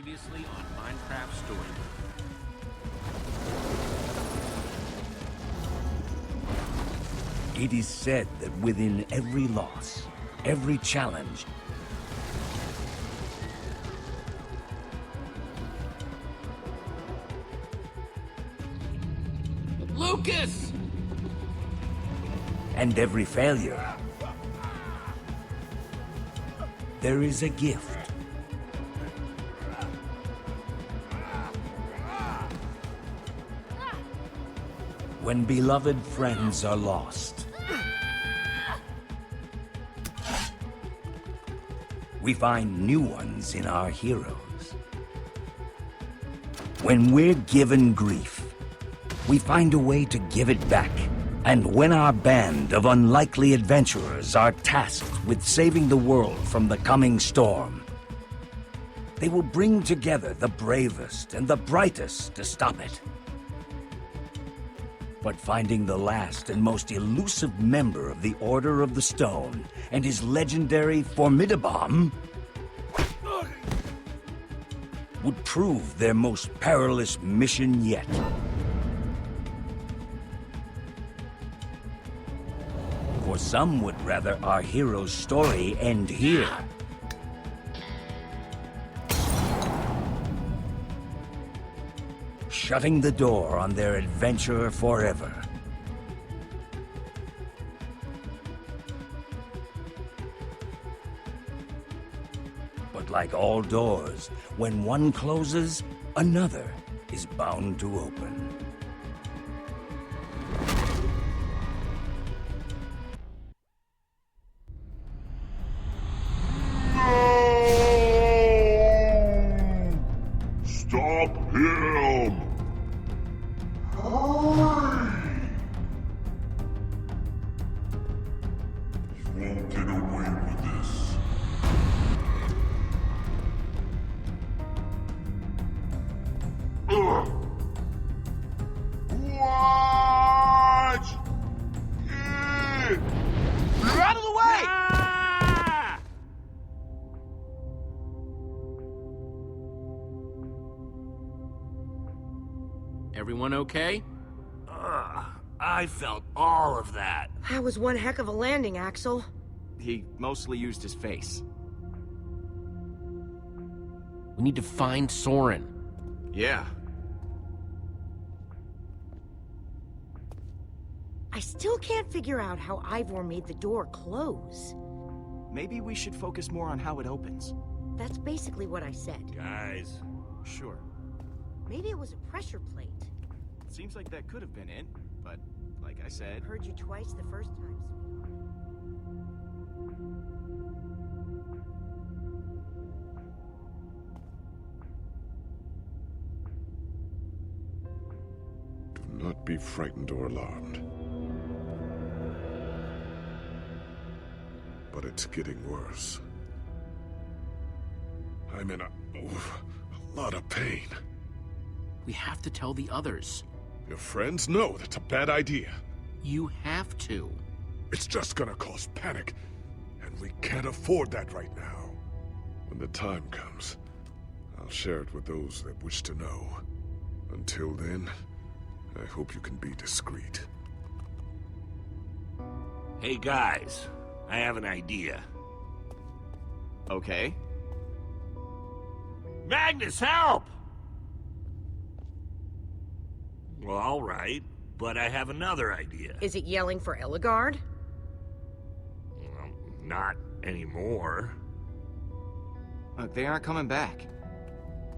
Previously on Minecraft Story. It is said that within every loss, every challenge, Lucas! and every failure, there is a gift. When beloved friends are lost, we find new ones in our heroes. When we're given grief, we find a way to give it back. And when our band of unlikely adventurers are tasked with saving the world from the coming storm, they will bring together the bravest and the brightest to stop it. But finding the last and most elusive member of the Order of the Stone and his legendary Formidabomb would prove their most perilous mission yet. For some would rather our hero's story end here. Shutting the door on their adventure forever. But like all doors, when one closes, another is bound to open. Stop him! You won't get away with this. Watch it! You're out of the way! Everyone okay? I felt all of that. That was one heck of a landing, Axel. He mostly used his face. We need to find Soren. Yeah. I still can't figure out how Ivor made the door close. Maybe we should focus more on how it opens. That's basically what I said. Guys, Sure. Maybe it was a pressure plate. Seems like that could have been it, but like I said... Heard you twice the first time, sweetheart. Do not be frightened or alarmed. But it's getting worse. I'm in a lot of pain. We have to tell the others. Your friends know that's a bad idea. You have to. It's just gonna cause panic, and we can't afford that right now. When the time comes, I'll share it with those that wish to know. Until then, I hope you can be discreet. hey guys, I have an idea. Okay. Magnus, help! Well, all right, but I have another idea. Is it yelling for Ellegaard? Well, not anymore. Look, they aren't coming back.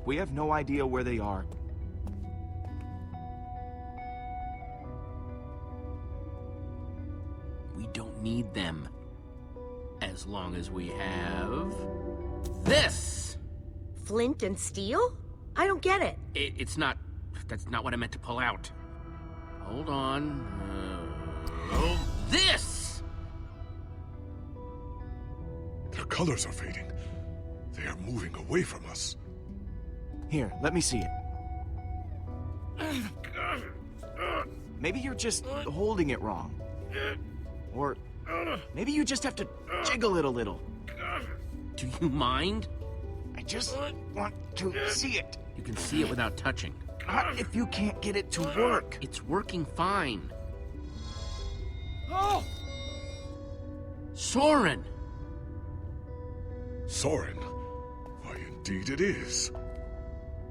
We have no idea where they are. We don't need them. As long as we have... this! Flint and steel? I don't get it. It's not... That's not what I meant to pull out. Hold on. This! Their colors are fading. They are moving away from us. Here, let me see it. Maybe you're just holding it wrong. Or maybe you just have to jiggle it a little. Do you mind? I just want to see it. You can see it without touching. Not if you can't get it to work. It's working fine. Oh! Soren! Soren? Why, indeed it is.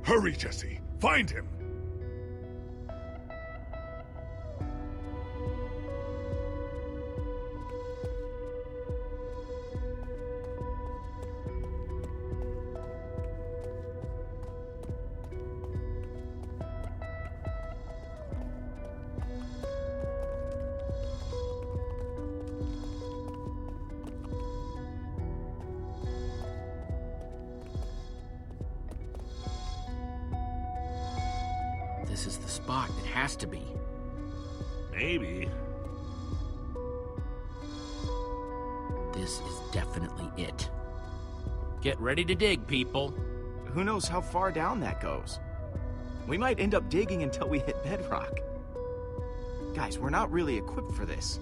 Hurry, Jesse. Find him. This is the spot. It has to be. Maybe. This is definitely it. Get ready to dig, people. Who knows how far down that goes? We might end up digging until we hit bedrock. Guys, we're not really equipped for this.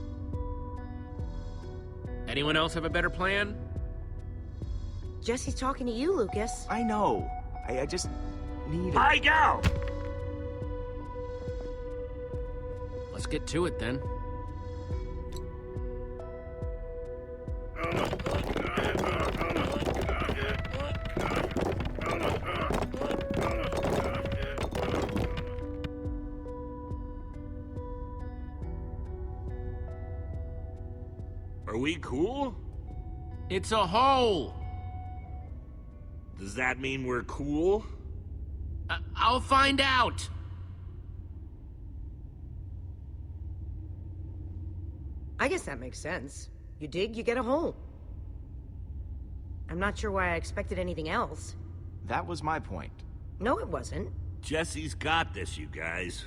Anyone else have a better plan? Jesse's talking to you, Lucas. I know. I just need I go! Let's get to it then. Are we cool? It's a hole! Does that mean we're cool? I'll find out! I guess that makes sense. You dig, you get a hole. I'm not sure why I expected anything else. That was my point. No, it wasn't. Jesse's got this, you guys.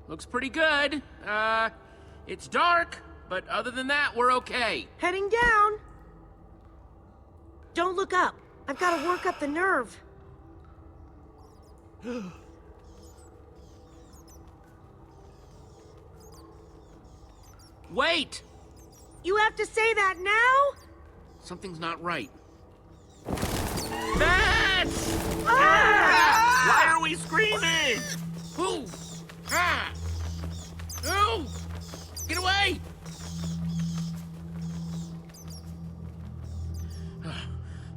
Looks pretty good. It's dark, but other than that, we're okay. Heading down. Don't look up. I've got to work up the nerve. Wait! You have to say that now? Something's not right. Bats! Why are we screaming? Ooh! Ah! Ooh! Get away!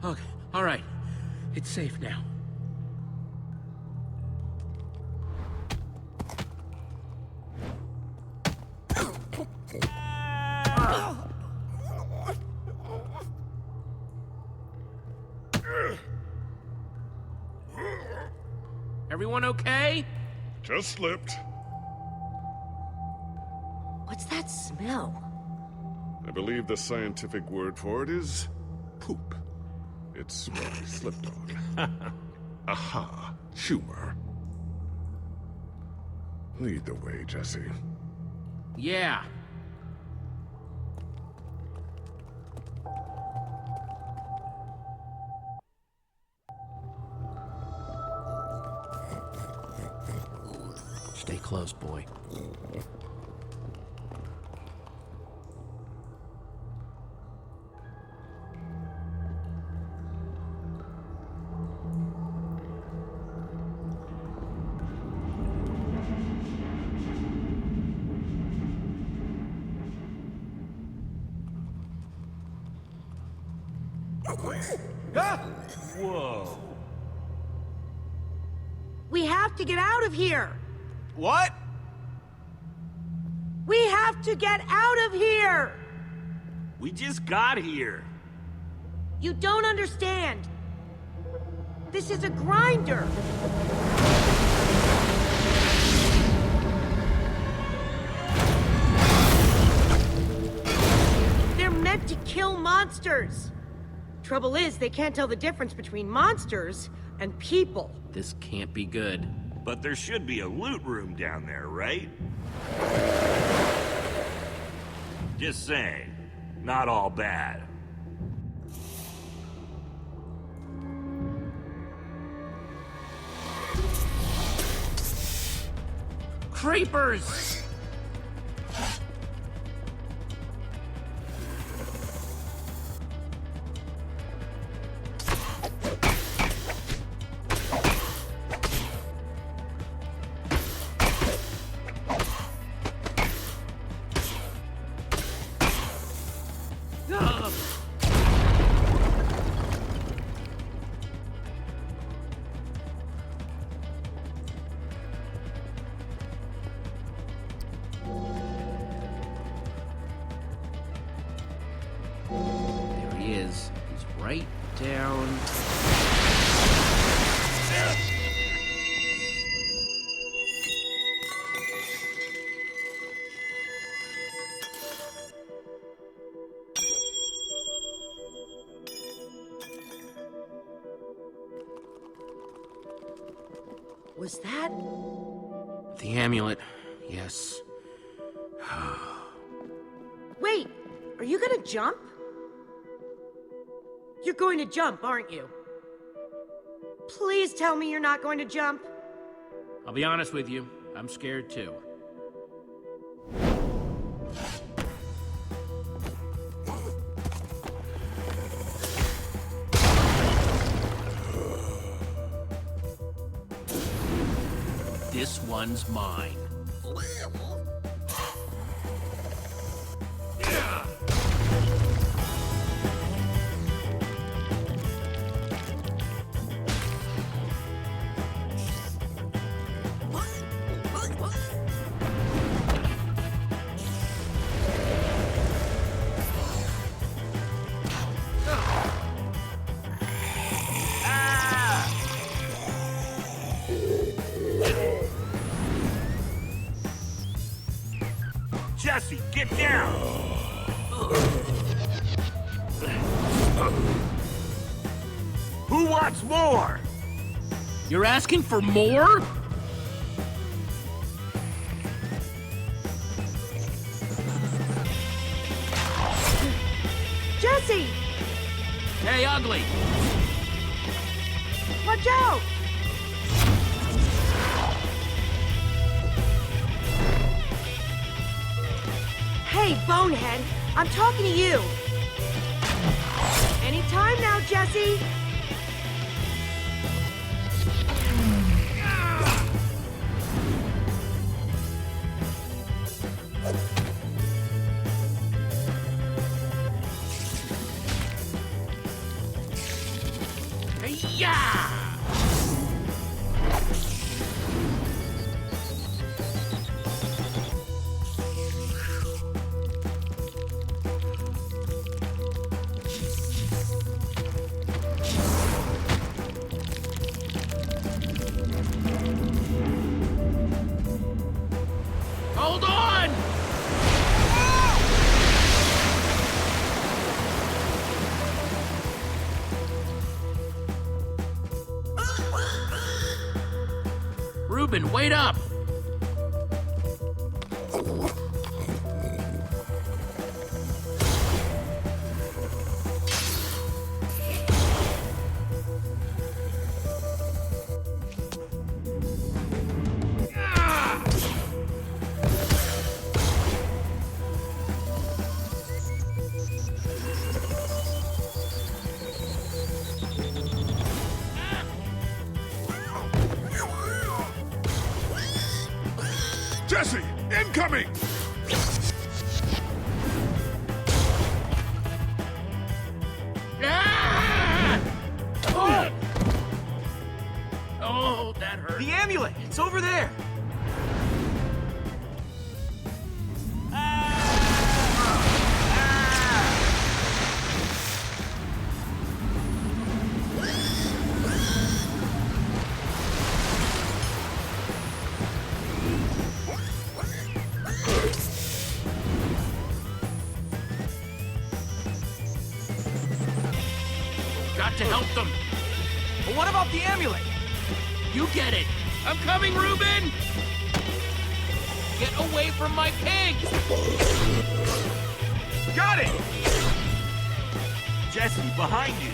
Okay, all right. It's safe now. Everyone okay? Just slipped. What's that smell? I believe the scientific word for it is poop. It's what I slipped on. Aha, humor. Lead the way, Jesse. Yeah. Stay close, boy. Whoa. We have to get out of here. What? We have to get out of here. We just got here. You don't understand. This is a grinder. They're meant to kill monsters. Trouble is, they can't tell the difference between monsters and people. This can't be good. But there should be a loot room down there, right? Just saying. Not all bad. Creepers! There he is. He's right down. Was that? The amulet. Yes. Wait, are you gonna jump? You're going to jump, aren't you? Please tell me you're not going to jump. I'll be honest with you. I'm scared too. This one's mine. Jesse, get down! Who wants more? You're asking for more? Jesse! Hey, ugly! Watch out! Hey, bonehead! I'm talking to you! Anytime now, Jesse! Yeah! Hold on! Reuben, wait up! Jesse, incoming! Ah! Oh! Oh, that hurt. The amulet! It's over there! Got to help them. But what about the amulet? You get it. I'm coming, Reuben! Get away from my pig! Got it! Jesse, behind you!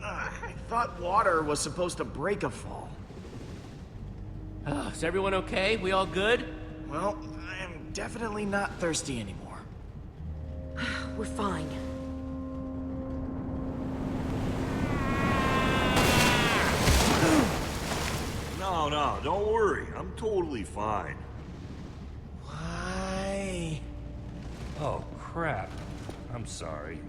I thought water was supposed to break a fall. Is everyone okay? We all good? Well, I am definitely not thirsty anymore. We're fine. No, don't worry. I'm totally fine. Why? Oh, crap. I'm sorry.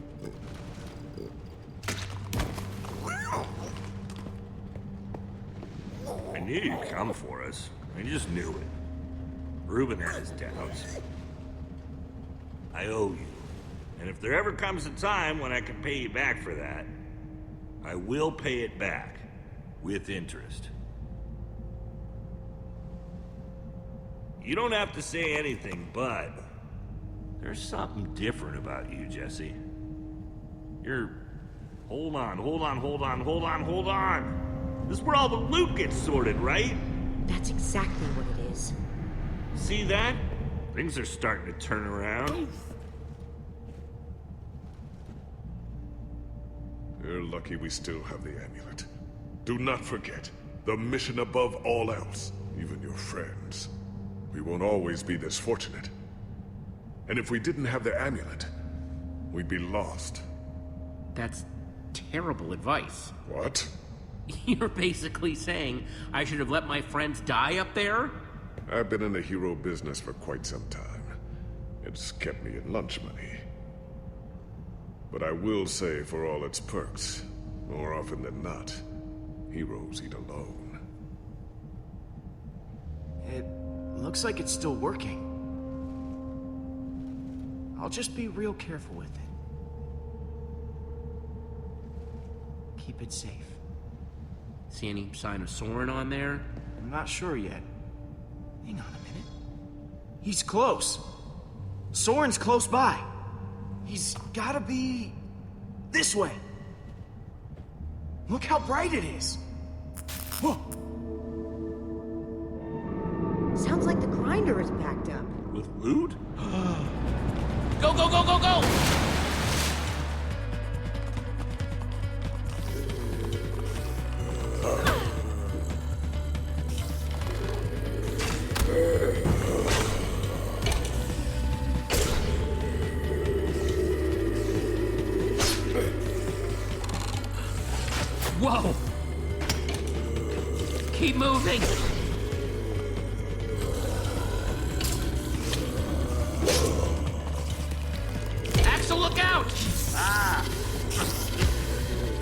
I knew you'd come for us. I just knew it. Reuben had his doubts. I owe you. And if there ever comes a time when I can pay you back for that, I will pay it back. With interest. You don't have to say anything, but there's something different about you, Jesse. You're... Hold on. This is where all the loot gets sorted, right? That's exactly what it is. See that? Things are starting to turn around. You're lucky we still have the amulet. Do not forget, the mission above all else, even your friends. We won't always be this fortunate. And if we didn't have the amulet, we'd be lost. That's terrible advice. What? You're basically saying I should have let my friends die up there? I've been in the hero business for quite some time. It's kept me in lunch money. But I will say, for all its perks, more often than not, heroes eat alone. It looks like it's still working. I'll just be real careful with it. Keep it safe. See any sign of Soren on there? I'm not sure yet. Hang on a minute. He's close. Soren's close by. He's gotta be... this way. Look how bright it is. Whoa. Sounds like the grinder is backed up. With loot? Go! Whoa! Keep moving! Axel, look out!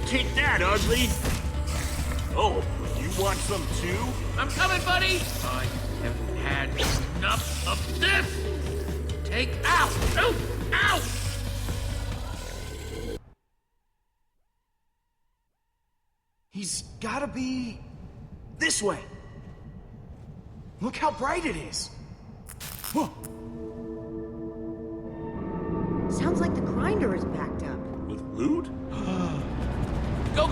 Take that, ugly! Oh, you want some too? I'm coming, buddy! I have had enough of this! Take out! Oh, ow! He's gotta be... this way. Look how bright it is. Whoa. Sounds like the grinder is backed up. With loot? Go!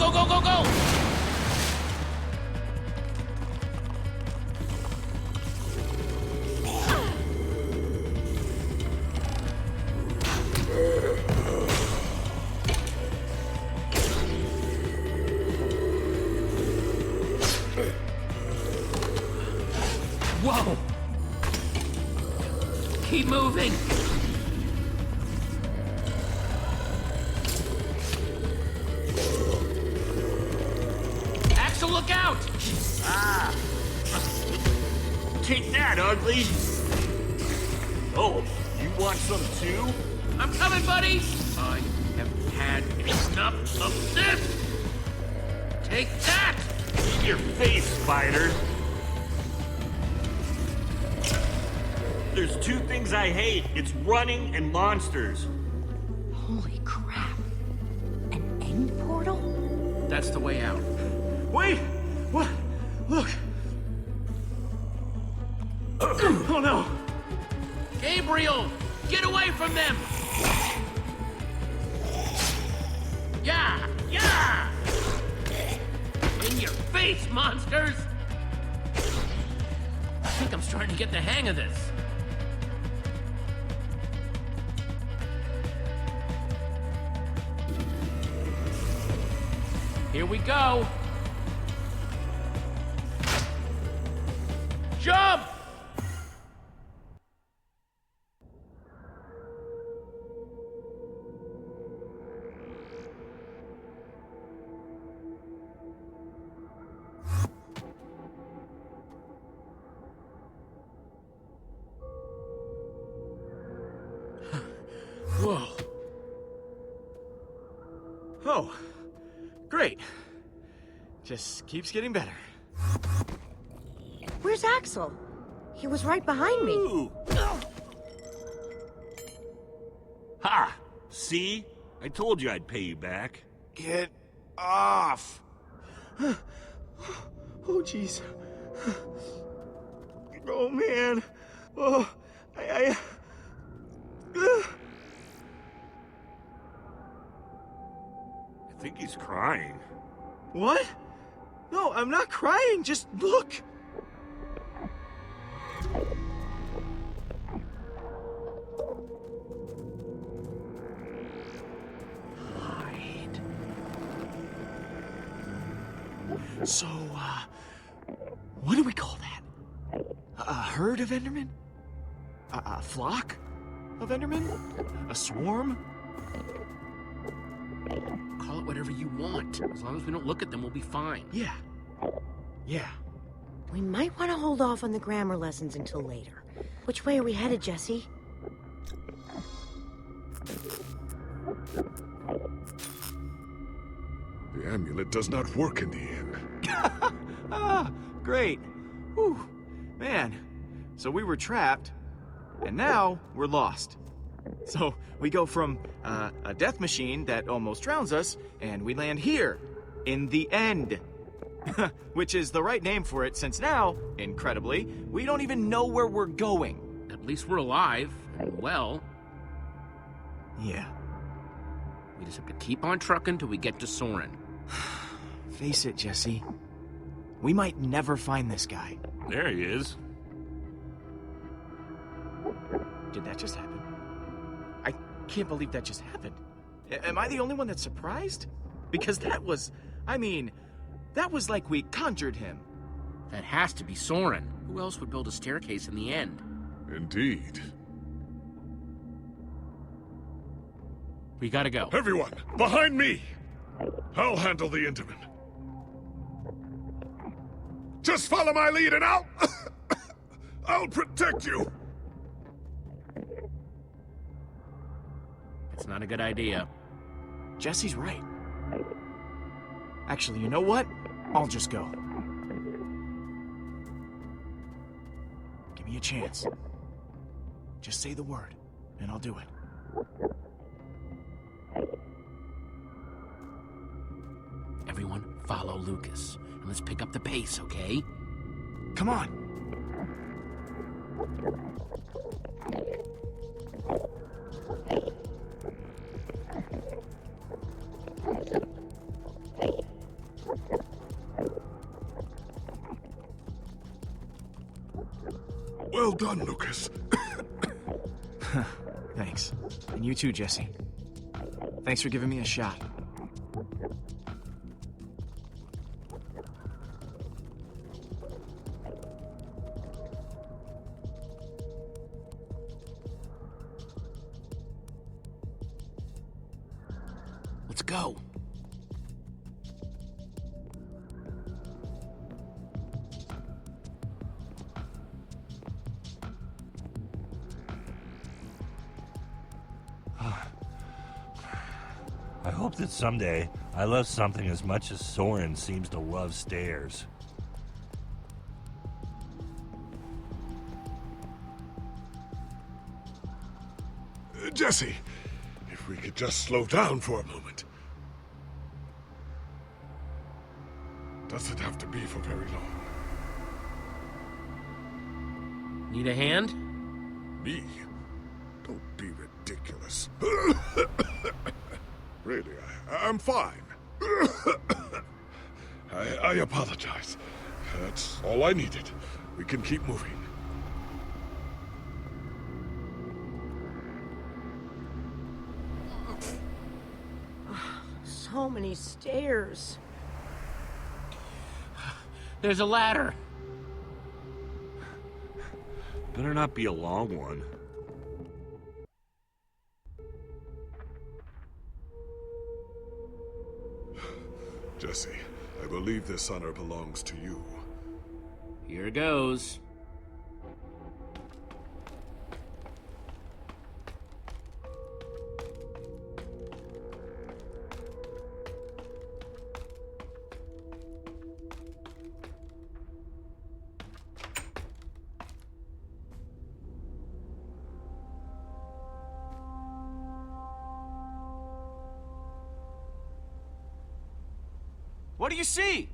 Whoa! Keep moving! Look out! Ah! Take that, ugly! Oh, you want some too? I'm coming, buddy! I have had enough of this! Take that! In your face, spider! There's two things I hate. It's running and monsters. Holy crap. An end portal? That's the way out. Wait! What? Look! Oh no! Gabriel! Get away from them! Yeah! Yeah! In your face, monsters! I think I'm starting to get the hang of this. Here we go! Jump! Whoa. Oh, great. Just keeps getting better. Where's Axel? He was right behind me. Ooh. Ha! See? I told you I'd pay you back. Get off! Oh, jeez. Oh, man. Oh, I think he's crying. What? No, I'm not crying. Just look. Hide. So, what do we call that? A herd of Endermen? A flock of Endermen? A swarm? Call it whatever you want. As long as we don't look at them, we'll be fine. Yeah. Yeah. We might want to hold off on the grammar lessons until later. Which way are we headed, Jesse? The amulet does not work in the inn. Ah, great. Whew. Man, so we were trapped, and now we're lost. So we go from a death machine that almost drowns us, and we land here, in the end. Which is the right name for it, since now, incredibly, we don't even know where we're going. At least we're alive and well. Yeah. We just have to keep on trucking till we get to Soren. Face it, Jesse. We might never find this guy. There he is. Did that just happen? I can't believe that just happened. Am I the only one that's surprised? Because that was, that was like we conjured him. That has to be Soren. Who else would build a staircase in the end? Indeed. We gotta go. Everyone, behind me! I'll handle the Enderman. Just follow my lead and I'll protect you! It's not a good idea. Jesse's right. Actually, you know what? I'll just go. Give me a chance. Just say the word, and I'll do it. Everyone, follow Lucas. And let's pick up the pace, okay? Come on. Well done, Lucas. Thanks. And you too, Jesse. Thanks for giving me a shot. Let's go. I hope that someday I love something as much as Soren seems to love stairs. Jesse, if we could just slow down for a moment. Doesn't have to be for very long. Need a hand? Me? Don't be ridiculous. Really, I'm fine. I apologize. That's all I needed. We can keep moving. So many stairs. There's a ladder. Better not be a long one. Jesse, I believe this honor belongs to you. Here goes. What do you see?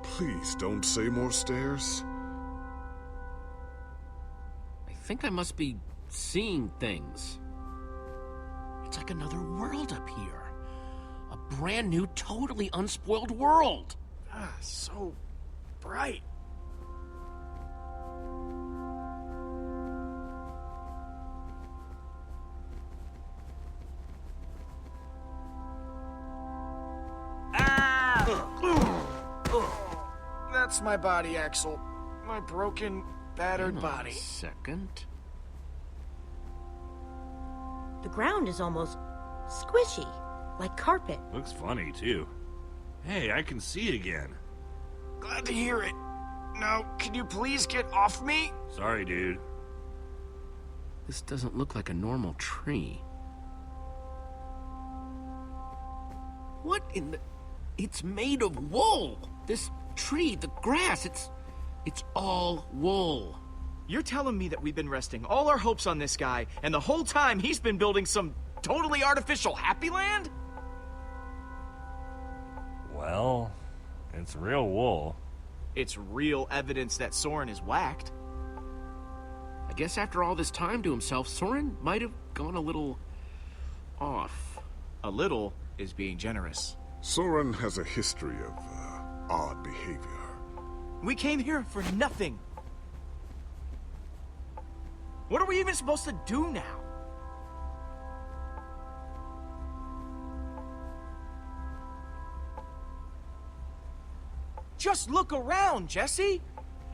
Please don't say more stairs. I think I must be seeing things. It's like another world up here. A brand new, totally unspoiled world. Ah, so bright. That's my body, Axel. My broken, battered Hang on body. a second. The ground is almost squishy, like carpet. Looks funny, too. Hey, I can see again. Glad to hear it. Now, can you please get off me? Sorry, dude. This doesn't look like a normal tree. What in the... It's made of wool! This tree, the grass, it's all wool. You're telling me that we've been resting all our hopes on this guy, and the whole time he's been building some totally artificial happy land? Well, it's real wool. It's real evidence that Soren is whacked. I guess after all this time to himself, Soren might have gone a little off. A little is being generous. Soren has a history of odd behavior. We came here for nothing. What are we even supposed to do now? Just look around, Jesse.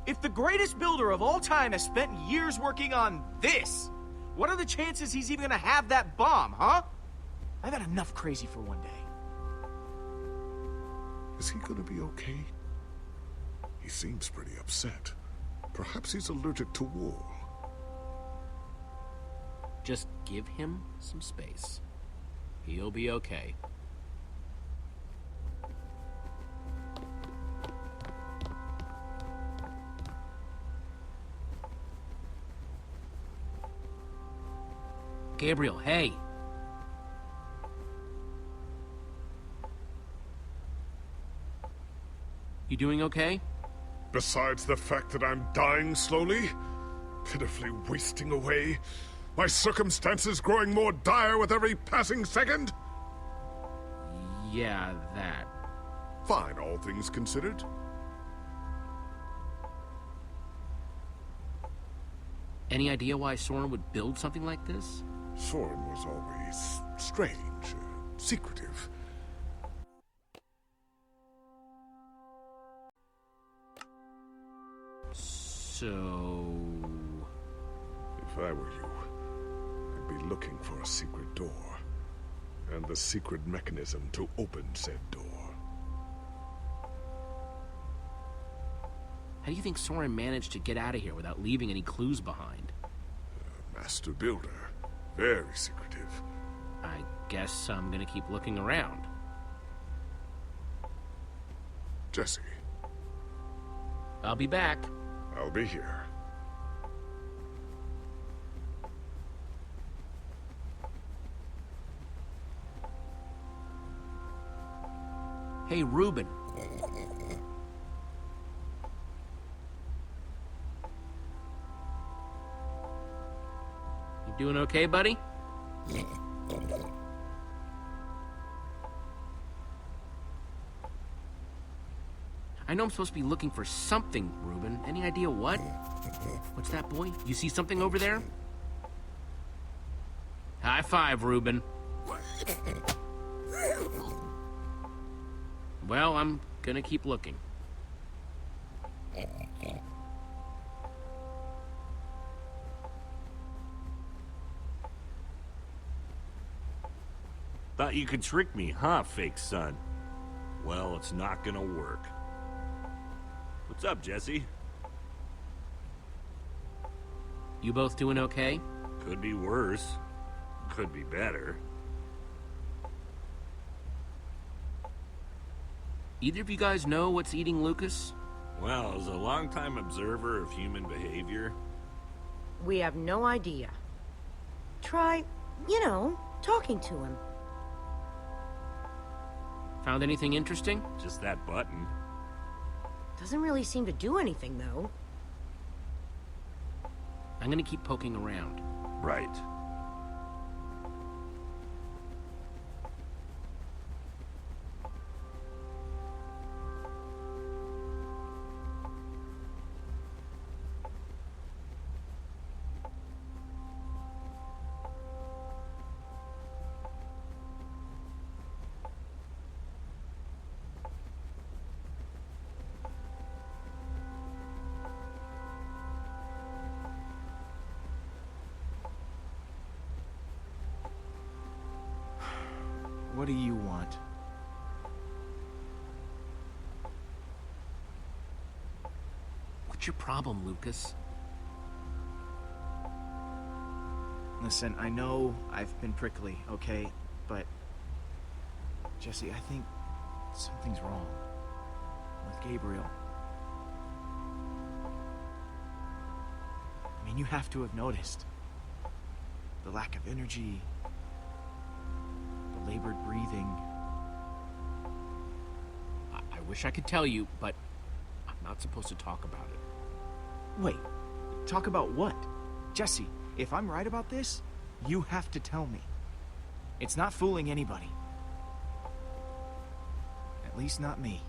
If the greatest builder of all time has spent years working on this, what are the chances he's even gonna have that bomb, huh? I've had enough crazy for one day. Is he gonna be okay? He seems pretty upset. Perhaps he's allergic to wool. Just give him some space. He'll be okay. Gabriel, hey. You doing okay? Besides the fact that I'm dying slowly, pitifully wasting away, my circumstances growing more dire with every passing second? Yeah, that. Fine, all things considered. Any idea why Soren would build something like this? Soren was always strange, secretive. So... If I were you, I'd be looking for a secret door. And the secret mechanism to open said door. How do you think Soren managed to get out of here without leaving any clues behind? Master builder. Very secretive. I guess I'm gonna keep looking around. Jesse, I'll be back. I'll be here. Hey, Reuben. You doing okay, buddy? I know I'm supposed to be looking for something, Reuben. Any idea what? What's that, boy? You see something over there? High five, Reuben. Well, I'm gonna keep looking. Thought you could trick me, huh, fake son? Well, it's not gonna work. What's up, Jesse? You both doing okay? Could be worse. Could be better. Either of you guys know what's eating Lucas? Well, as a longtime observer of human behavior, We have no idea. Try, talking to him. Found anything interesting? just that button. Doesn't really seem to do anything, though. I'm gonna keep poking around. Right. What do you want? What's your problem, Lucas? Listen, I know I've been prickly, okay? But... Jesse, I think something's wrong with Gabriel. I mean, you have to have noticed. The lack of energy, the labored breathing. I wish I could tell you, but I'm not supposed to talk about it. Wait, talk about what? Jesse, if I'm right about this, you have to tell me. It's not fooling anybody. At least not me.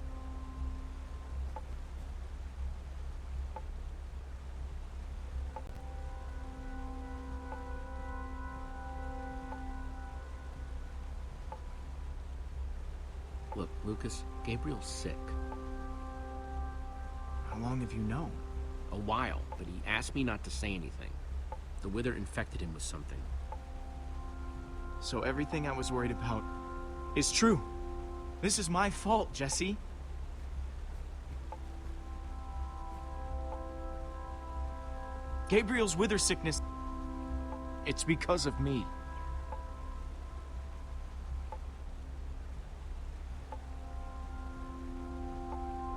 Look, Lucas, Gabriel's sick. How long have you known? A while, but he asked me not to say anything. The wither infected him with something. So everything I was worried about is true. This is my fault, Jesse. Gabriel's wither sickness, it's because of me.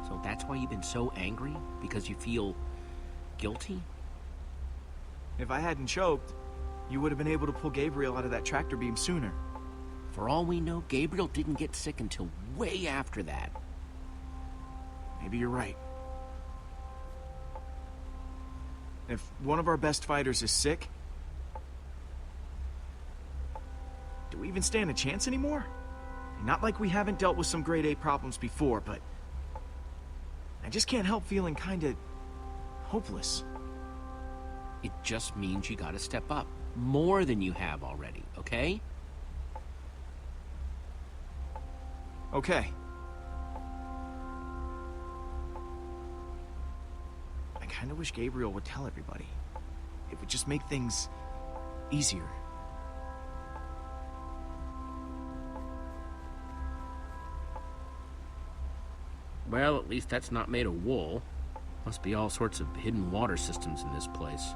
So that's why you've been so angry? Because you feel guilty? If I hadn't choked, you would have been able to pull Gabriel out of that tractor beam sooner. For all we know, Gabriel didn't get sick until way after that. Maybe you're right. If one of our best fighters is sick, do we even stand a chance anymore? Not like we haven't dealt with some grade A problems before, but I just can't help feeling kinda hopeless. It just means you gotta step up. More than you have already, okay? Okay. I kinda wish Gabriel would tell everybody. It would just make things easier. Well, at least that's not made of wool. Must be all sorts of hidden water systems in this place.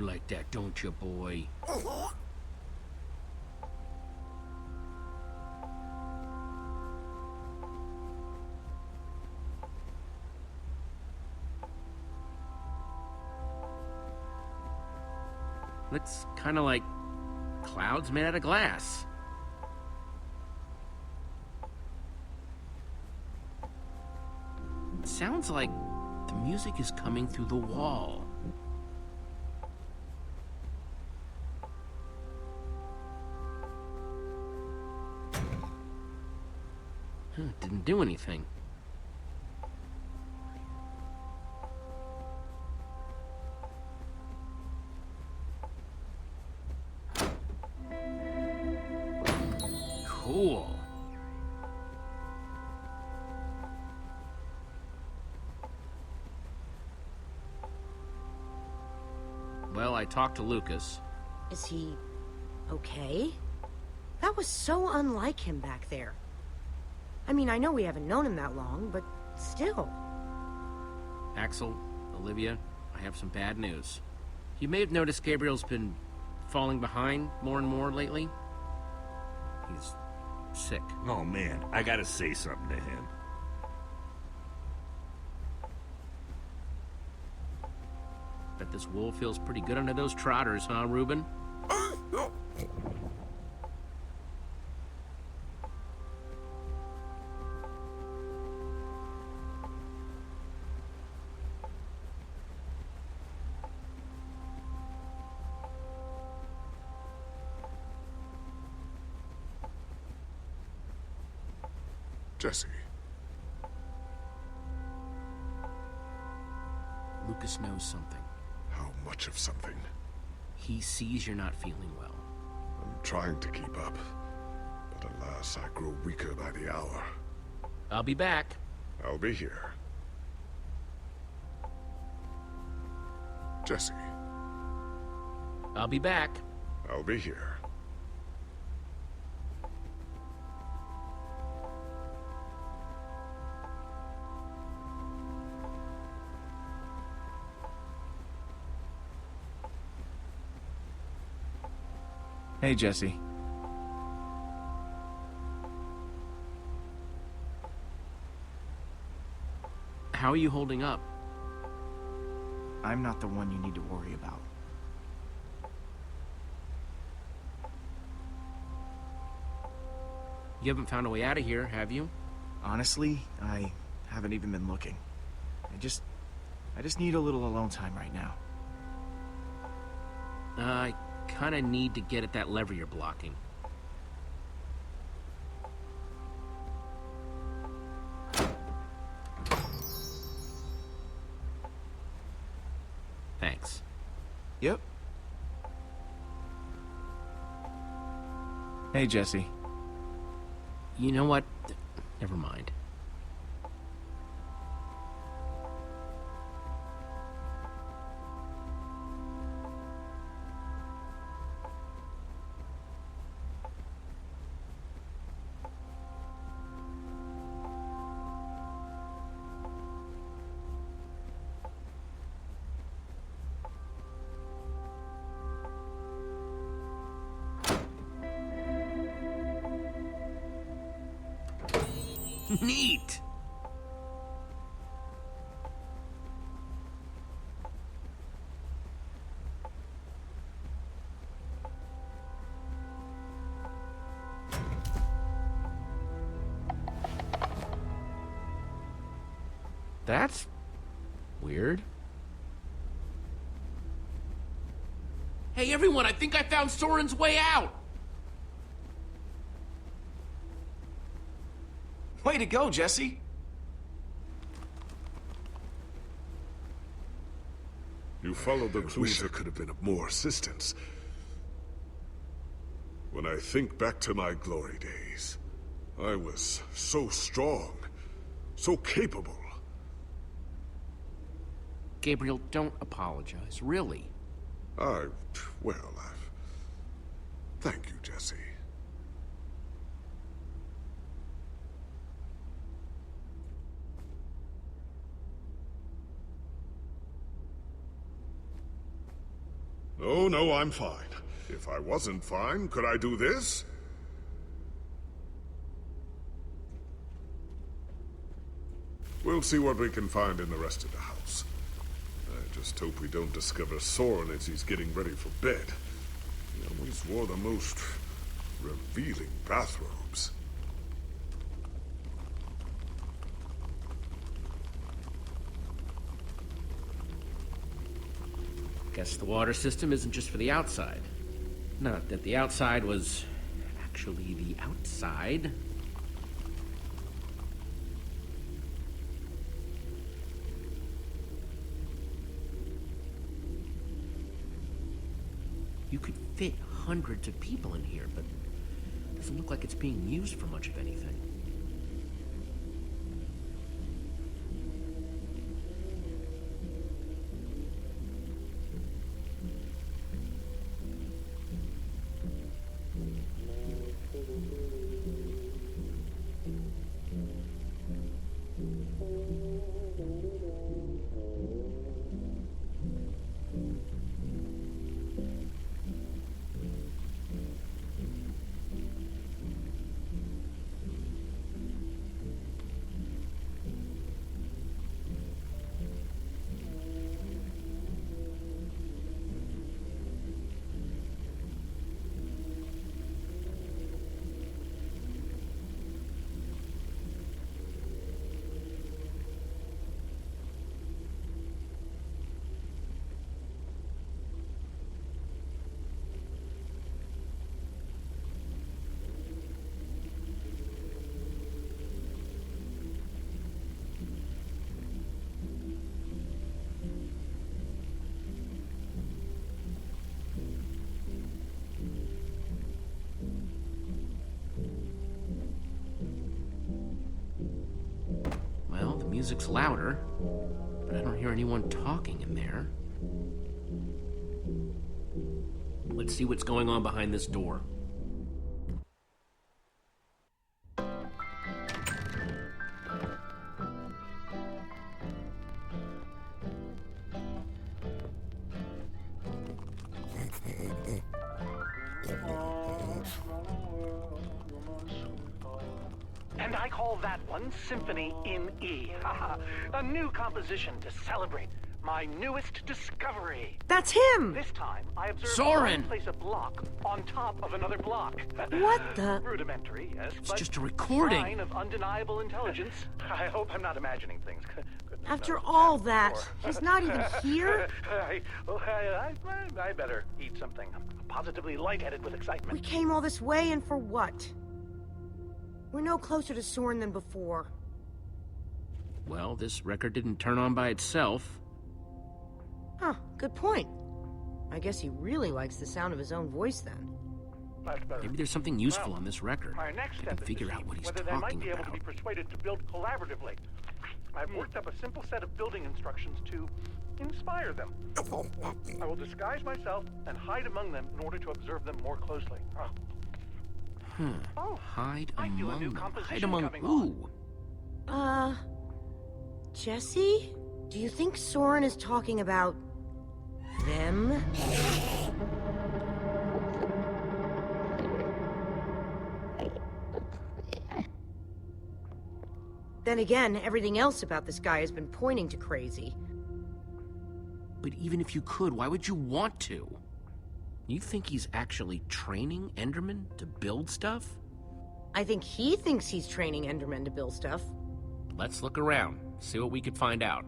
like that, don't you, boy? Looks kind of like clouds made out of glass. It sounds like the music is coming through the wall. Didn't do anything. Cool. Well, I talked to Lucas. Is he okay? That was so unlike him back there. I mean, I know we haven't known him that long, but still. Axel, Olivia, I have some bad news. You may have noticed Gabriel's been falling behind more and more lately. He's sick. Oh man, I gotta say something to him. Bet this wool feels pretty good under those trotters, huh, Reuben? Jesse. Lucas knows something. How much of something? He sees you're not feeling well. I'm trying to keep up, but alas, I grow weaker by the hour. I'll be back. I'll be here. Jesse. I'll be back. I'll be here. Hey, Jesse. How are you holding up? I'm not the one you need to worry about. You haven't found a way out of here, have you? Honestly, I haven't even been looking. I just need a little alone time right now. I kind of need to get at that lever you're blocking. Thanks. Yep. Hey, Jesse. You know what? Never mind. Neat! That's weird. Hey everyone, I think I found Soren's way out! Way to go, Jesse! You followed the clues. Wish there could have been more assistance. When I think back to my glory days, I was so strong, so capable. Gabriel, don't apologize, really. Thank you, Jesse. Oh, no, I'm fine. If I wasn't fine, could I do this? We'll see what we can find in the rest of the house. I just hope we don't discover Soren as he's getting ready for bed. He always wore the most revealing bathrobes. Guess the water system isn't just for the outside. Not that the outside was actually the outside. You could fit hundreds of people in here, but it doesn't look like it's being used for much of anything. Music's louder, but I don't hear anyone talking in there. Let's see what's going on behind this door. And I call that one Symphony in E. A new composition to celebrate my newest discovery. That's him! This time, I observed Soren! I place a block on top of another block. What the? Rudimentary, yes, It's but just a recording. sign of undeniable intelligence. I hope I'm not imagining things. Couldn't have After noticed all before. that, he's not even here? I better eat something. I'm positively lightheaded with excitement. We came all this way, and for what? We're no closer to Soren than before. Well, this record didn't turn on by itself. Huh, good point. I guess he really likes the sound of his own voice then. That's better. Maybe there's something useful on this record. My next I step can is figure to out see what he's whether they might talking be able about. to be persuaded to build collaboratively. I've worked up a simple set of building instructions to inspire them. I will disguise myself and hide among them in order to observe them more closely. Oh, Hide I feel a among new them. composition Hide among coming who? Jesse? Do you think Soren is talking about them? Then again, everything else about this guy has been pointing to crazy. But even if you could, why would you want to? You think he's actually training Endermen to build stuff? I think he thinks he's training Endermen to build stuff. Let's look around, see what we could find out.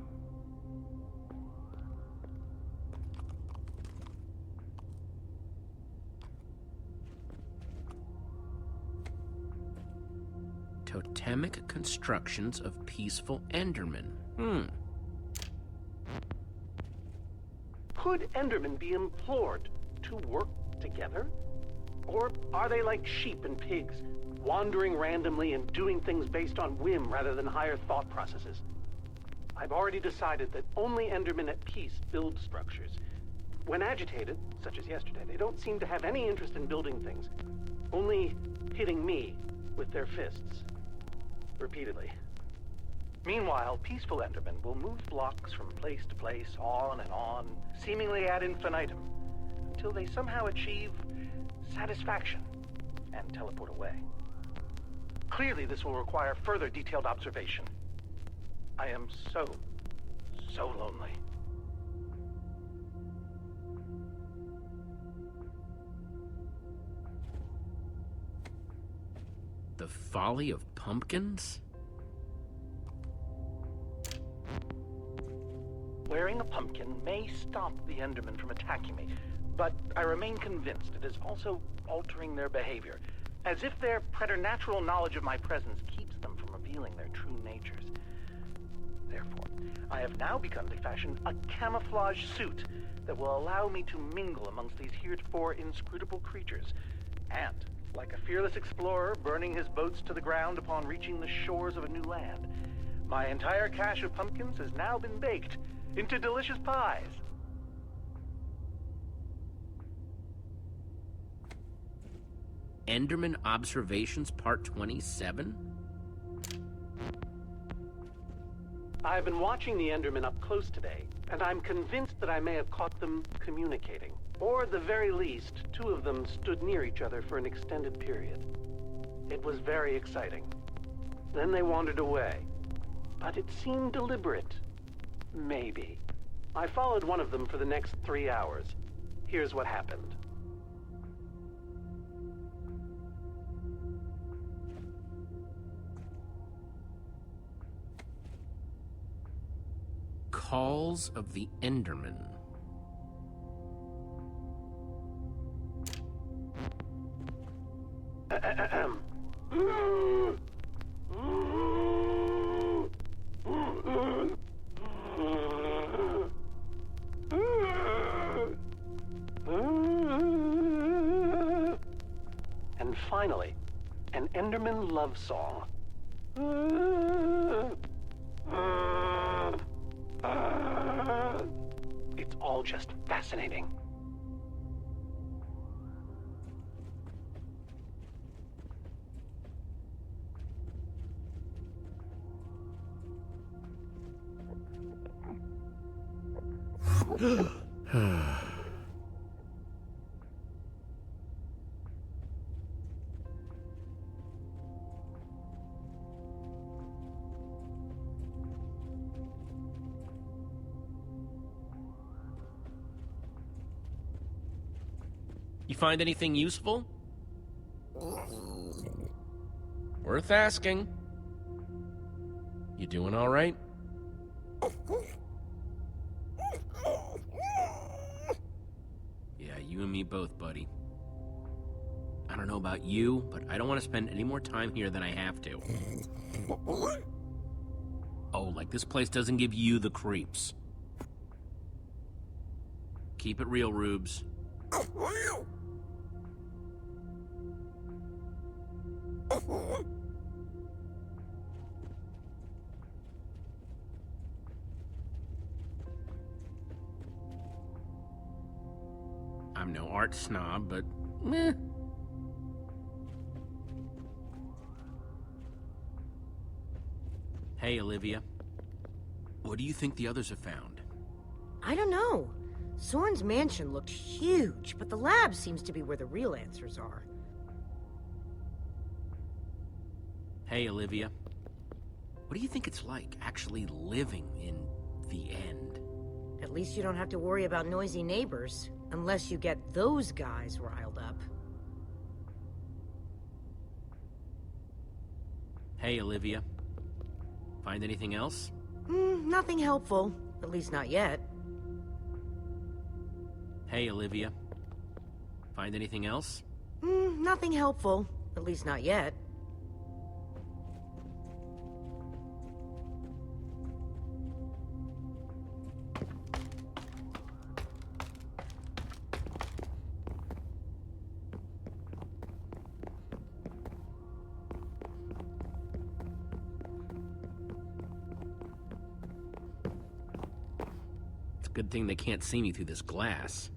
Totemic constructions of peaceful Endermen. could Endermen be implored to work together? Or are they like sheep and pigs, wandering randomly and doing things based on whim rather than higher thought processes? I've already decided that only Endermen at peace build structures. When agitated, such as yesterday, they don't seem to have any interest in building things, only hitting me with their fists. Repeatedly. Meanwhile, peaceful Endermen will move blocks from place to place, on and on, seemingly ad infinitum. until they somehow achieve satisfaction and teleport away. Clearly, this will require further detailed observation. I am so lonely. The folly of pumpkins? Wearing a pumpkin may stop the Endermen from attacking me, but I remain convinced it is also altering their behavior, as if their preternatural knowledge of my presence keeps them from revealing their true natures. Therefore, I have now begun to fashion a camouflage suit that will allow me to mingle amongst these heretofore inscrutable creatures, and, like a fearless explorer burning his boats to the ground upon reaching the shores of a new land, my entire cache of pumpkins has now been baked into delicious pies. Enderman Observations Part 27? I've been watching the Endermen up close today, and I'm convinced that I may have caught them communicating. Or at the very least, two of them stood near each other for an extended period. It was very exciting. Then they wandered away. But it seemed deliberate. Maybe. I followed one of them for the next 3 hours. Here's what happened. Calls of the Enderman. And finally, an Enderman love song. It's all just fascinating. You find anything useful? Worth asking. You doing all right? Yeah, you and me both, buddy. I don't know about you, but I don't want to spend any more time here than I have to. Oh, like this place doesn't give you the creeps. Keep it real, Rubes. I'm no art snob, but meh. Hey, Olivia. What do you think the others have found? I don't know. Soren's mansion looked huge, but the lab seems to be where the real answers are. Hey, Olivia. What do you think it's like actually living in the end? At least you don't have to worry about noisy neighbors, unless you get those guys riled up. Hey, Olivia. Find anything else? Nothing helpful. At least not yet. Hey, Olivia. Find anything else? Nothing helpful. At least not yet. Good thing they can't see me through this glass.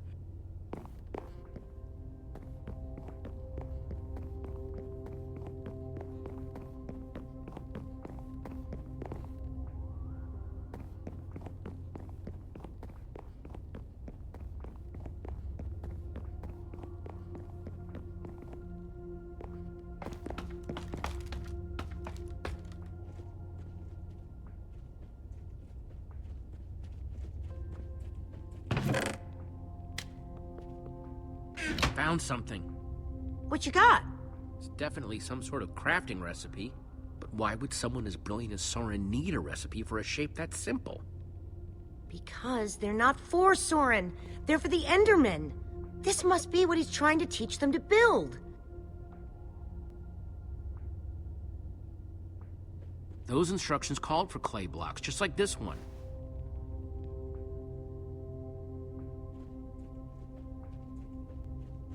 found something. What you got? It's definitely some sort of crafting recipe. But why would someone as brilliant as Soren need a recipe for a shape that simple? Because they're not for Soren. They're for the Endermen. This must be what he's trying to teach them to build. Those instructions called for clay blocks, just like this one.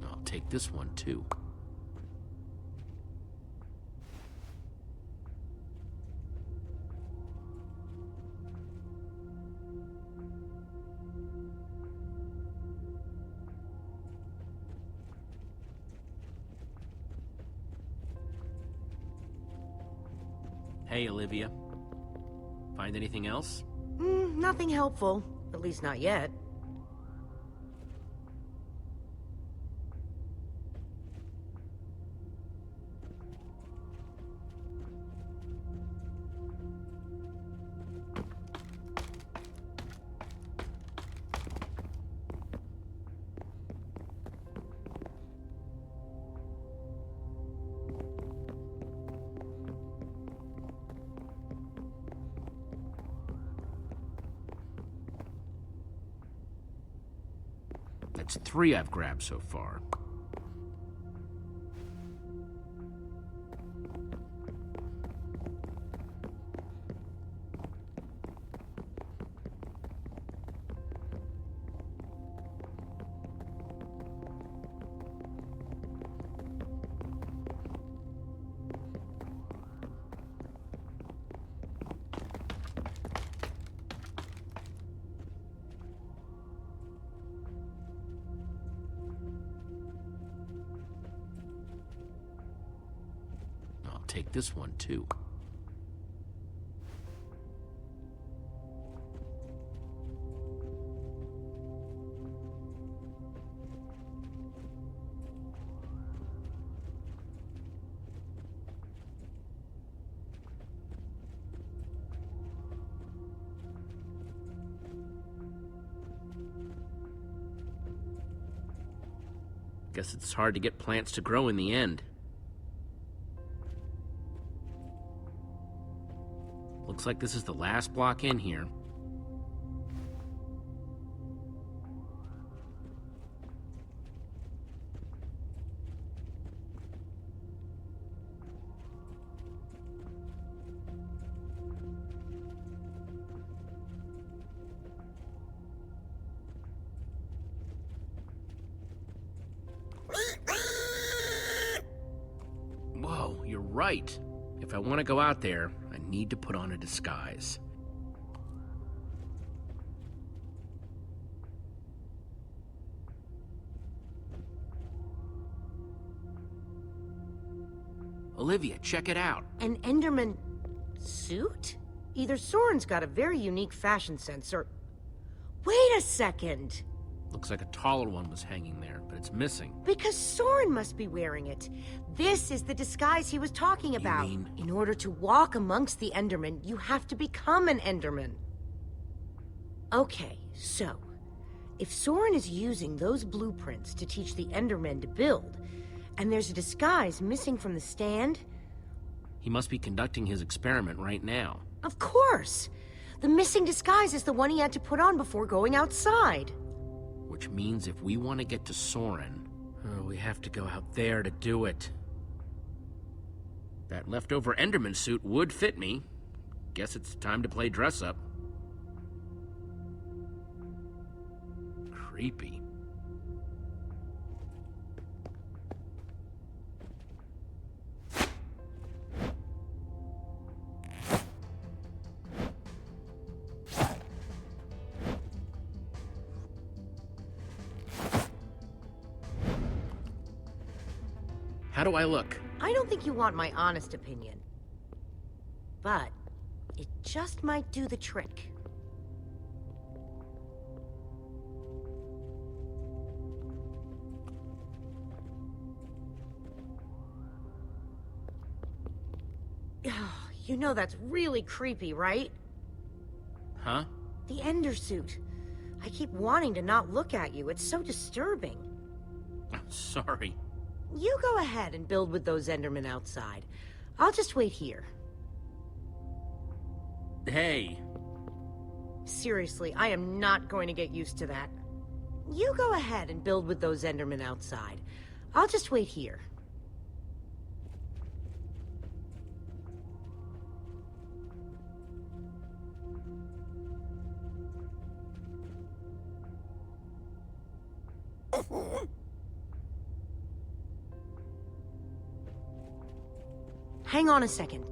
I'll take this one, too. Hey, Olivia. Find anything else? Nothing helpful. At least not yet. That's 3 I've grabbed so far. Take this one, too. Guess it's hard to get plants to grow in the end. Looks like this is the last block in here. Whoa, you're right. If I want to go out there, I need to put on a disguise. Olivia, check it out. An Enderman suit? Either Soren's got a very unique fashion sense, or... Wait a second! Looks like a taller one was hanging there, but it's missing. Because Soren must be wearing it. This is the disguise he was talking about. You mean... In order to walk amongst the Endermen, you have to become an Enderman. Okay, so... If Soren is using those blueprints to teach the Endermen to build, and there's a disguise missing from the stand... He must be conducting his experiment right now. Of course! The missing disguise is the one he had to put on before going outside. Which means if we want to get to Soren, we have to go out there to do it. That leftover Enderman suit would fit me. Guess it's time to play dress-up. Creepy. How do I look? I don't think you want my honest opinion. But it just might do the trick. You know that's really creepy, right? Huh? The Ender suit. I keep wanting to not look at you. It's so disturbing. Sorry. You go ahead and build with those Endermen outside. I'll just wait here. Hey. Seriously, I am not going to get used to that. You go ahead and build with those Endermen outside. I'll just wait here. Hang on a second.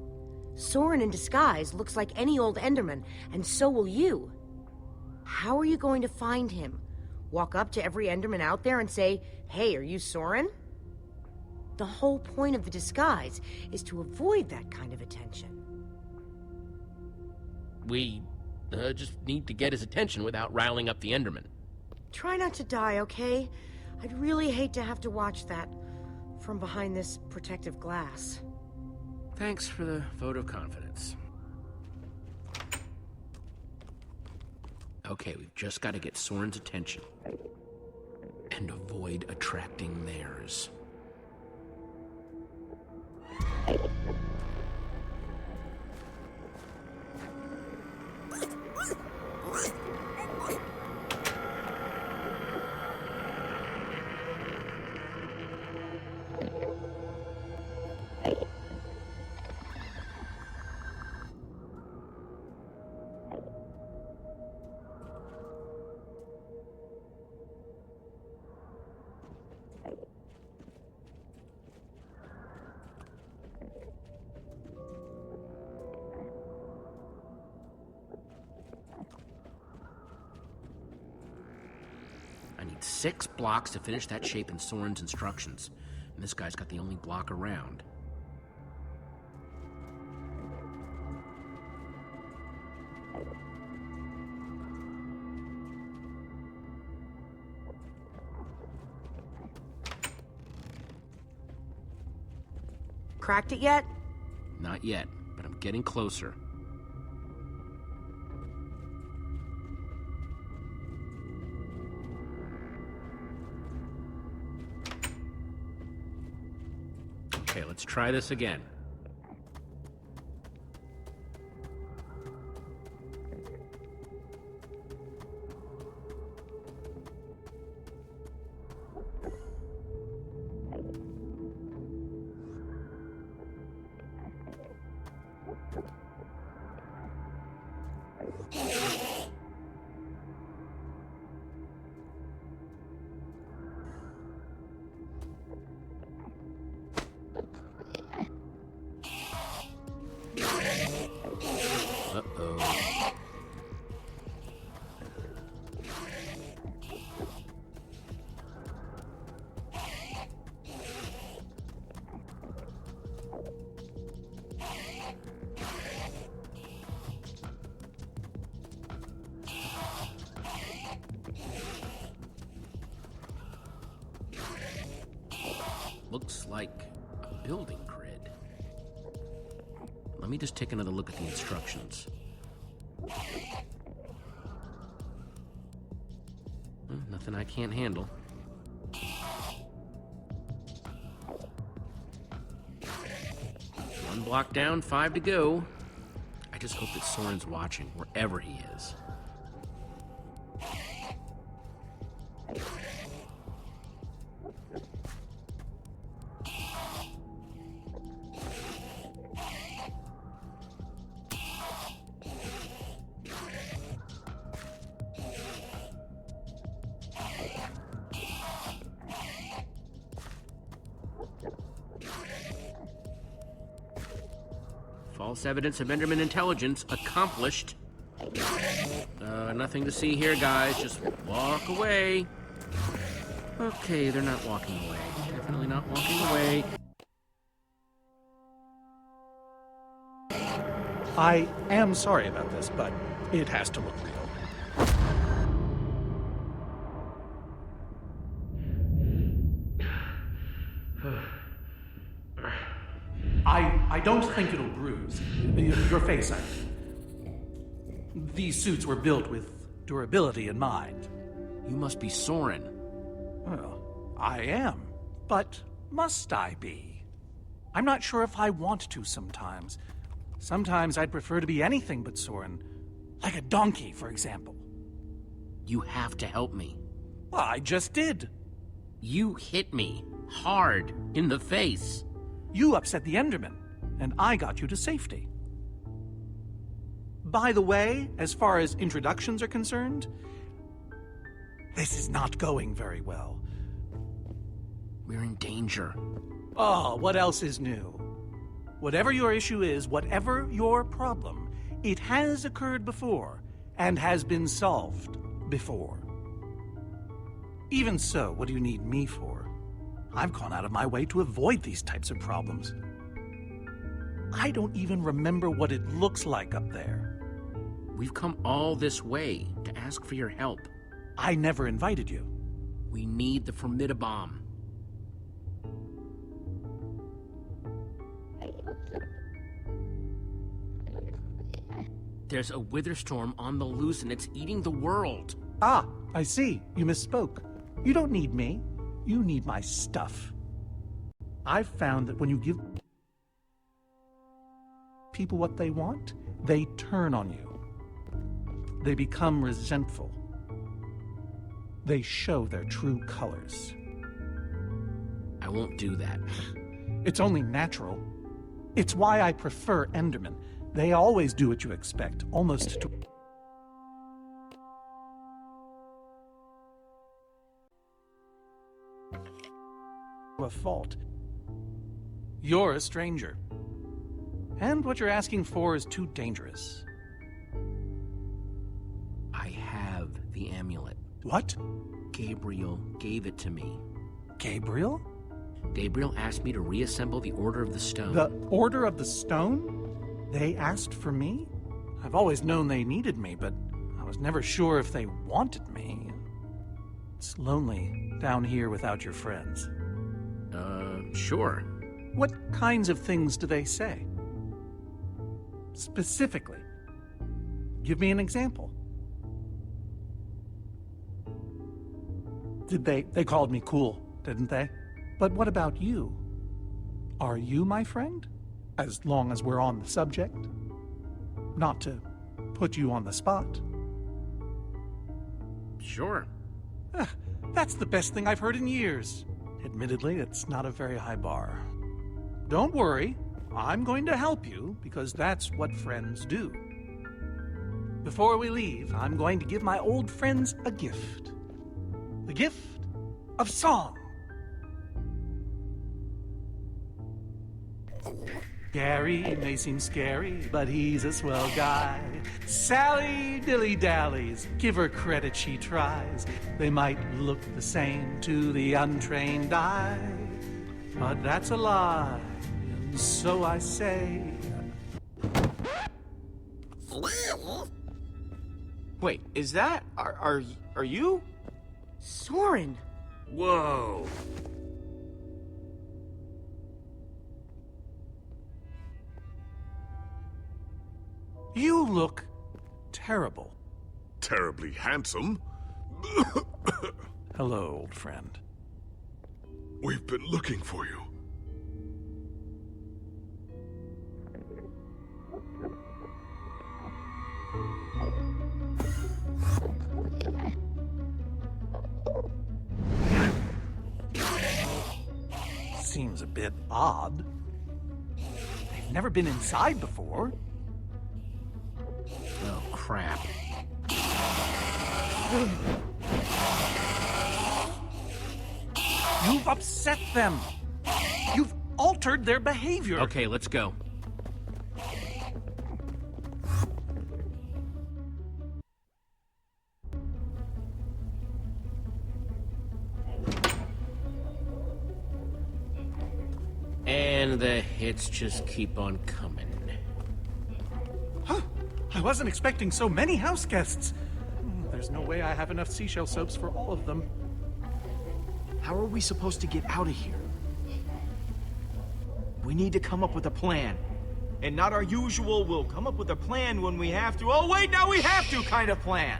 Soren in disguise looks like any old Enderman, and so will you. How are you going to find him? Walk up to every Enderman out there and say, "Hey, are you Soren?" The whole point of the disguise is to avoid that kind of attention. We just need to get his attention without riling up the Enderman. Try not to die, okay? I'd really hate to have to watch that from behind this protective glass. Thanks for the vote of confidence. Okay, we've just got to get Soren's attention. And avoid attracting theirs. I need 6 blocks to finish that shape in Soren's instructions. And this guy's got the only block around. Cracked it yet? Not yet, but I'm getting closer. Okay, let's try this again. Uh-oh. Looks like a building grid. Let me just take another look at the instructions. Nothing I can't handle. One block down, 5 to go. I just hope that Soren's watching, wherever he is. False evidence of Enderman intelligence accomplished. Nothing to see here, guys. Just walk away. Okay, they're not walking away. Definitely not walking away. I am sorry about this, but it has to look real. I don't think it'll bruise. Your face, I mean. These suits were built with durability in mind. You must be Soren. Well, I am. But must I be? I'm not sure if I want to sometimes. Sometimes I'd prefer to be anything but Soren. Like a donkey, for example. You have to help me. Well, I just did. You hit me hard in the face. You upset the Enderman, and I got you to safety. By the way, as far as introductions are concerned, this is not going very well. We're in danger. Oh, what else is new? Whatever your issue is, whatever your problem, it has occurred before, and has been solved before. Even so, what do you need me for? I've gone out of my way to avoid these types of problems. I don't even remember what it looks like up there. We've come all this way to ask for your help. I never invited you. We need the Formidabomb. There's a wither storm on the loose and it's eating the world. Ah, I see. You misspoke. You don't need me. You need my stuff. I've found that when you give people what they want, they turn on you. They become resentful. They show their true colors. I won't do that. It's only natural. It's why I prefer Endermen. They always do what you expect, almost to a fault. You're a stranger. And what you're asking for is too dangerous. I have the amulet. What? Gabriel gave it to me. Gabriel? Gabriel asked me to reassemble the Order of the Stone. The Order of the Stone? They asked for me? I've always known they needed me, but I was never sure if they wanted me. It's lonely down here without your friends. Sure. What kinds of things do they say? Specifically. Give me an example. They called me cool, didn't they? But what about you? Are you my friend? As long as we're on the subject. Not to put you on the spot. Sure. That's the best thing I've heard in years. Admittedly, it's not a very high bar. Don't worry, I'm going to help you because that's what friends do. Before we leave, I'm going to give my old friends a gift. The gift of song. Gary may seem scary, but he's a swell guy. Sally dilly-dallies, give her credit, she tries. They might look the same to the untrained eye, but that's a lie, and so I say. Wait, is that... Are you? Soren! Whoa. You look terrible. Terribly handsome. Hello, old friend. We've been looking for you. Seems a bit odd. They've never been inside before. Oh, crap. You've upset them. You've altered their behavior. Okay, let's go. And the hits just keep on coming. Huh. I wasn't expecting so many house guests. There's no way I have enough seashell soaps for all of them. How are we supposed to get out of here? We need to come up with a plan. And not our usual, we'll come up with a plan when we have to. Oh wait, now we have to kind of plan.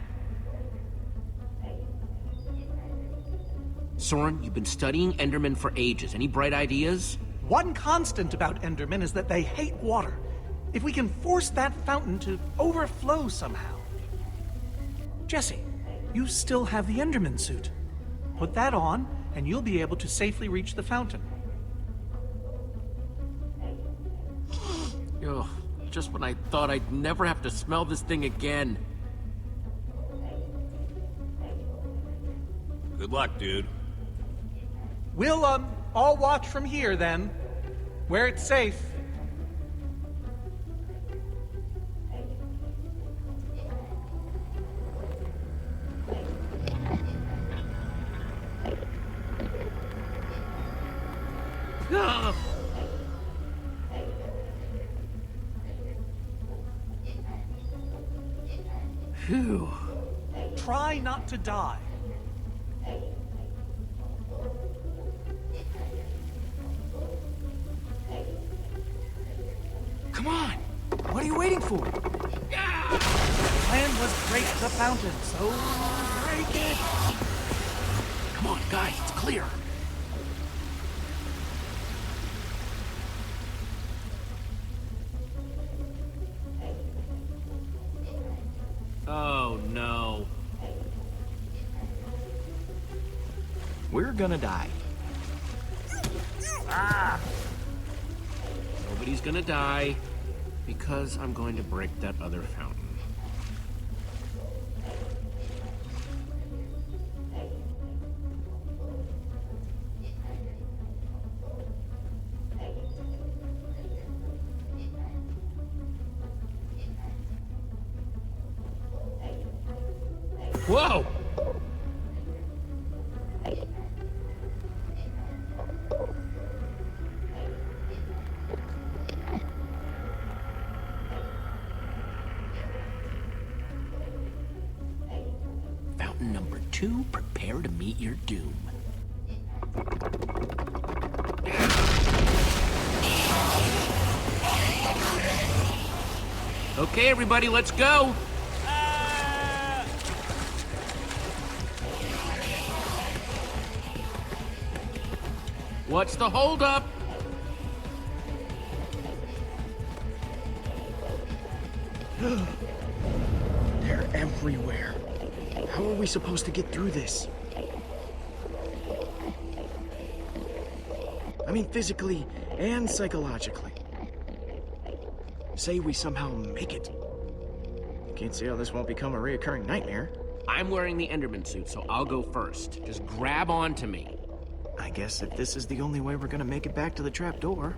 Soren, you've been studying Endermen for ages. Any bright ideas? One constant about Endermen is that they hate water. If we can force that fountain to overflow somehow. Jesse, you still have the Enderman suit. Put that on, and you'll be able to safely reach the fountain. Ugh, just when I thought I'd never have to smell this thing again. Good luck, dude. We'll, all watch from here, then. Where it's safe. Ugh. Phew. Try not to die. Come on! What are you waiting for? The plan was break the fountain, so break it! Come on, guys, it's clear. Oh, no. We're gonna die. Nobody's gonna die because I'm going to break that other fountain. Whoa! Fountain number 2, prepare to meet your doom. Okay, everybody, let's go! What's the holdup? They're everywhere. How are we supposed to get through this? I mean, physically and psychologically. Say we somehow make it. You can't see how this won't become a reoccurring nightmare. I'm wearing the Enderman suit, so I'll go first. Just grab onto me. I guess if this is the only way we're gonna make it back to the trap door.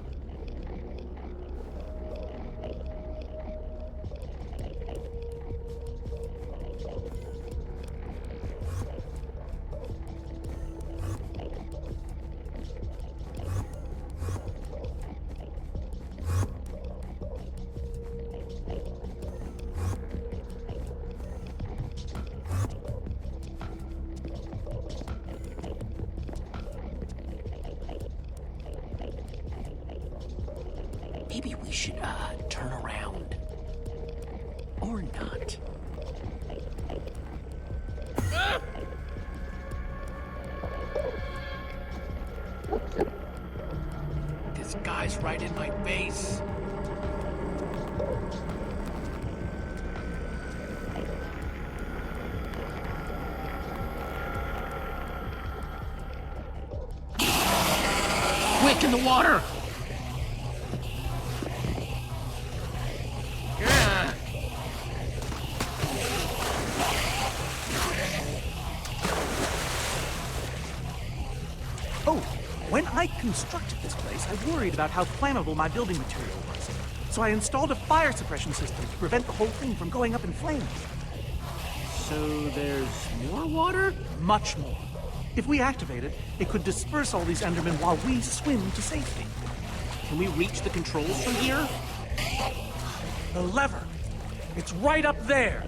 Maybe we should, turn around. Or not. Ah! This guy's right in my face. Quick, in the water! Oh, when I constructed this place, I worried about how flammable my building material was. So I installed a fire suppression system to prevent the whole thing from going up in flames. So there's more water? Much more. If we activate it, it could disperse all these Endermen while we swim to safety. Can we reach the controls from here? The lever. It's right up there.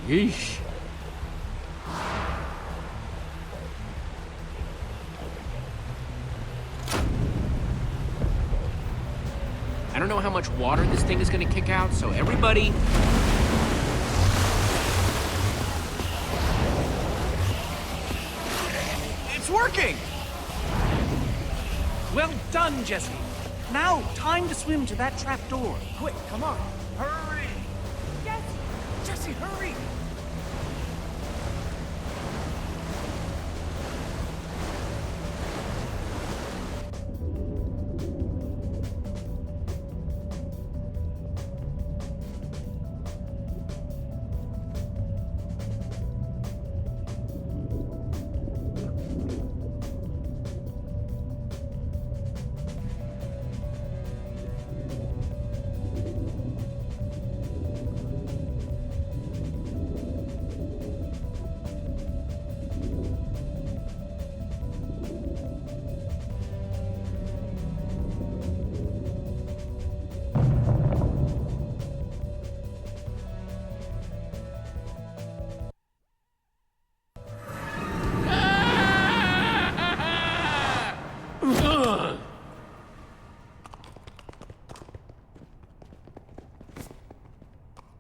Yeesh. much water this thing is gonna kick out, so everybody... It's working! Well done, Jesse. Now, time to swim to that trap door. Quick, come on. Hurry! Jesse, hurry!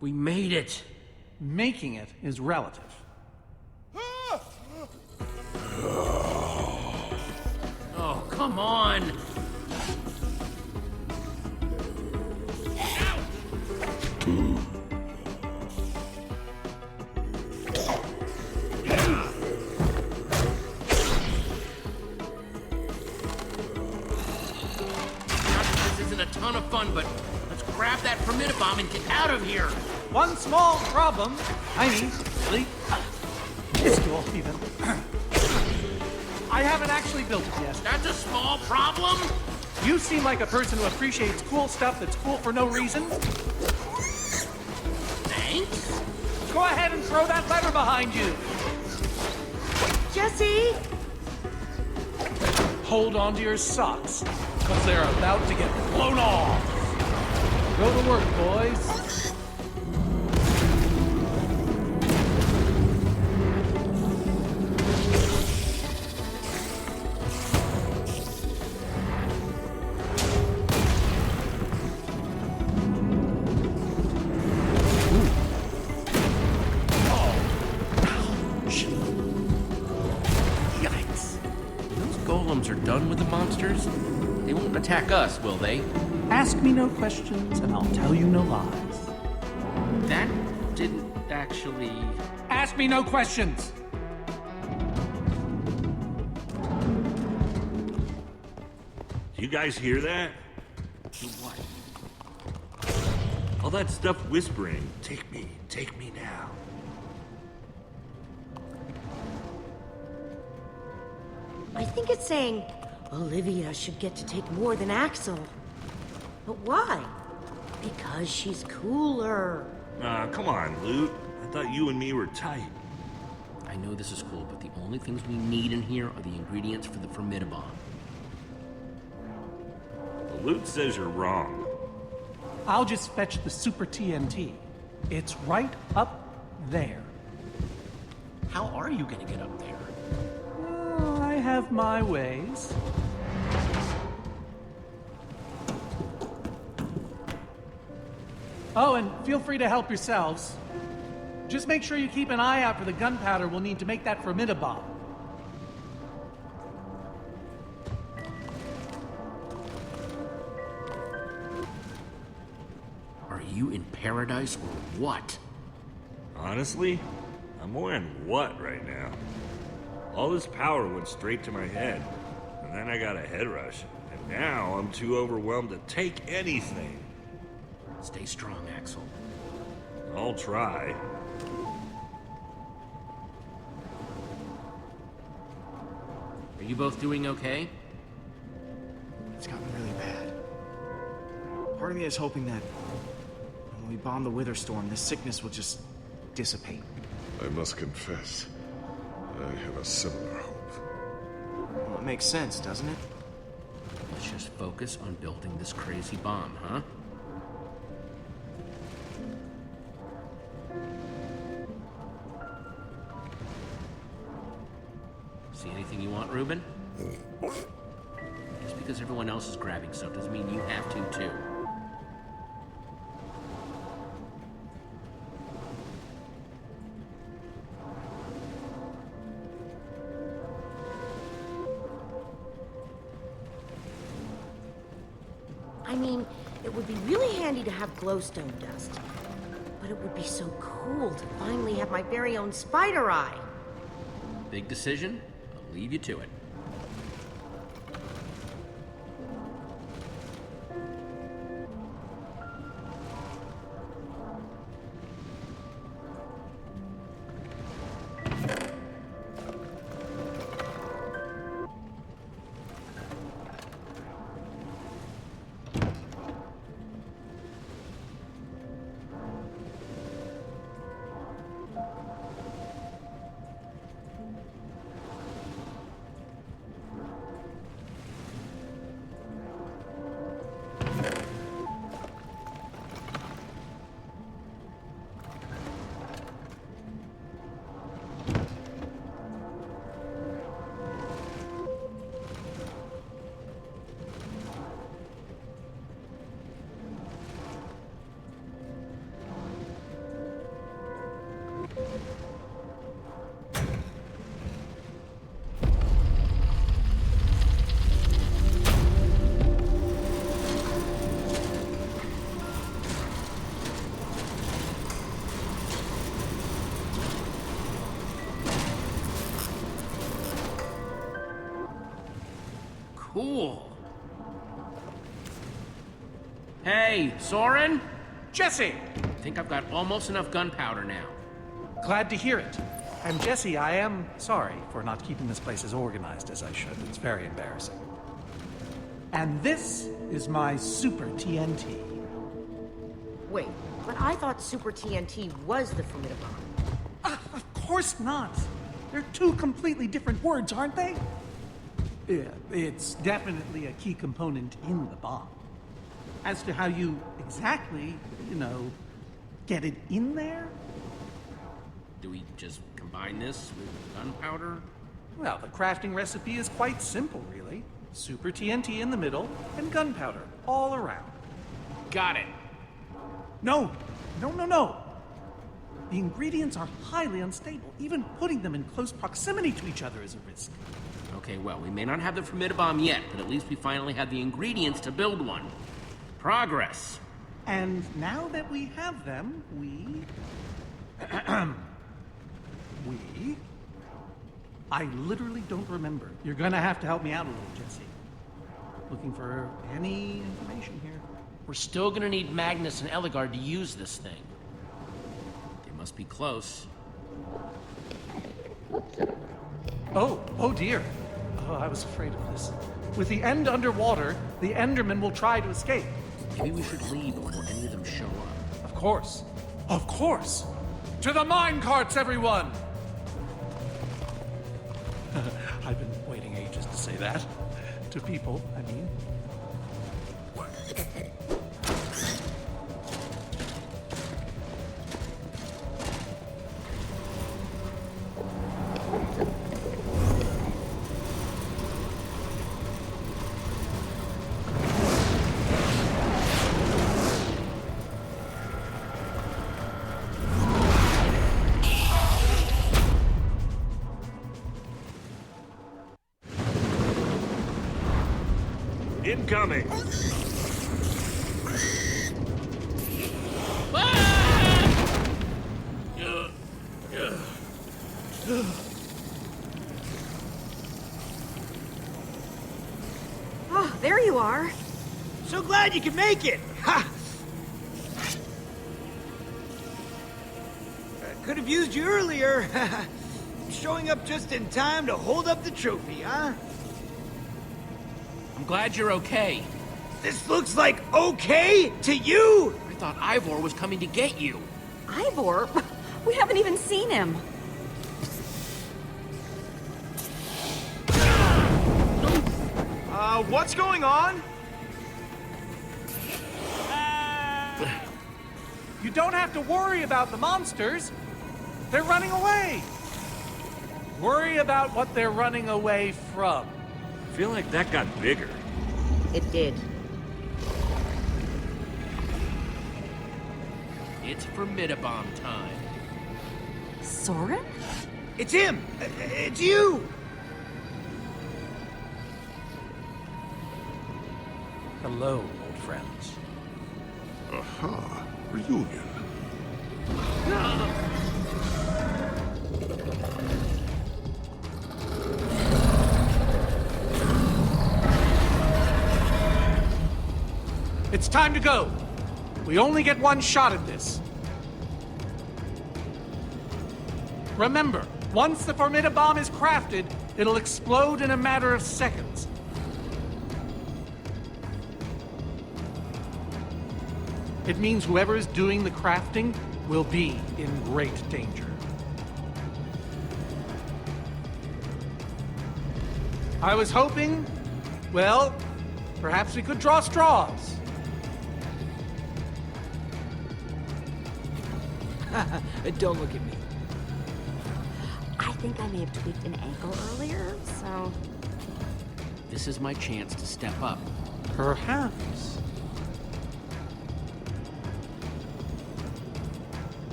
We made it! Making it is relative. Oh, come on! This isn't a ton of fun, but let's grab that Formidabomb and get out of here! One small problem. Tiny, silly, minuscule even. I haven't actually built it yet. That's a small problem? You seem like a person who appreciates cool stuff that's cool for no reason. Thanks? Go ahead and throw that lever behind you. Jesse! Hold on to your socks, because they're about to get blown off. Go to work, boys. Are done with the monsters? They won't attack us, will they? Ask me no questions, and I'll tell you no lies. That didn't actually... Ask me no questions! Do you guys hear that? What? All that stuff whispering, take me now. I think it's saying Olivia should get to take more than Axel. But why? Because she's cooler. Come on, Loot. I thought you and me were tight. I know this is cool, but the only things we need in here are the ingredients for the Formidabomb. Well, Loot says you're wrong. I'll just fetch the Super TNT. It's right up there. How are you gonna get up there? Oh, I have my ways. Oh, and feel free to help yourselves. Just make sure you keep an eye out for the gunpowder we'll need to make that Formidabomb. Are you in paradise or what? Honestly, I'm more in what right now? All this power went straight to my head, and then I got a head rush, and now I'm too overwhelmed to take anything. Stay strong, Axel. I'll try. Are you both doing okay? It's gotten really bad. Part of me is hoping that when we bomb the Wither Storm, this sickness will just dissipate. I must confess, I have a similar hope. Well, it makes sense, doesn't it? Let's just focus on building this crazy bomb, huh? See anything you want, Reuben? Just because everyone else is grabbing stuff doesn't mean you have to, too. It would be really handy to have glowstone dust. But it would be so cool to finally have my very own spider eye. Big decision? I'll leave you to it. Cool. Hey, Soren? Jesse! I think I've got almost enough gunpowder now. Glad to hear it. And Jesse, I am sorry for not keeping this place as organized as I should. It's very embarrassing. And this is my Super TNT. Wait, but I thought Super TNT was the Formidabomb. Of course not. They're two completely different words, aren't they? Yeah, it's definitely a key component in the bomb. As to how you exactly, get it in there? Do we just combine this with gunpowder? Well, the crafting recipe is quite simple, really. Super TNT in the middle, and gunpowder all around. Got it. No. The ingredients are highly unstable. Even putting them in close proximity to each other is a risk. Okay, well, we may not have the Formidabomb yet, but at least we finally have the ingredients to build one. Progress. And now that we have them, I literally don't remember. You're gonna have to help me out a little, Jesse. Looking for any information here. We're still gonna need Magnus and Eligard to use this thing. They must be close. Oh dear. Oh, I was afraid of this. With the end underwater, the Endermen will try to escape. Maybe we should leave before any of them show up. Of course. To the mine carts, everyone! I've been waiting ages to say that. To people, I mean. Incoming! Oh, there you are. So glad you could make it! Ha! I could have used you earlier. Showing up just in time to hold up the trophy, huh? I'm glad you're okay. This looks like okay to you? I thought Ivor was coming to get you. Ivor? We haven't even seen him. What's going on? You don't have to worry about the monsters. They're running away. Worry about what they're running away from. I feel like that got bigger. It did. It's Formidabomb time. Soren? It's him! It's you! Hello, old friends. Aha, reunion. It's time to go. We only get one shot at this. Remember, once the Formidabomb is crafted, it'll explode in a matter of seconds. It means whoever is doing the crafting will be in great danger. I was hoping, well, perhaps we could draw straws. Don't look at me. I think I may have tweaked an ankle earlier, so... This is my chance to step up. Perhaps.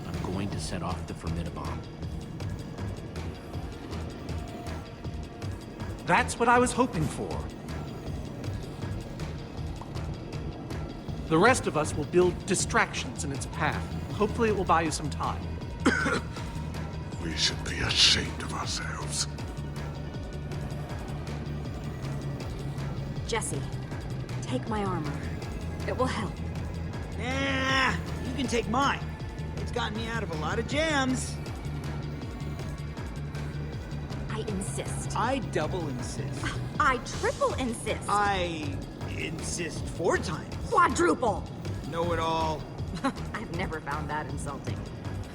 I'm going to set off the Formidabomb. That's what I was hoping for. The rest of us will build distractions in its path. Hopefully it will buy you some time. We should be ashamed of ourselves. Jesse, take my armor. It will help. Nah, you can take mine. It's gotten me out of a lot of jams. I insist. I double insist. I triple insist. I insist 4 times. Quadruple. Know it all. I've never found that insulting.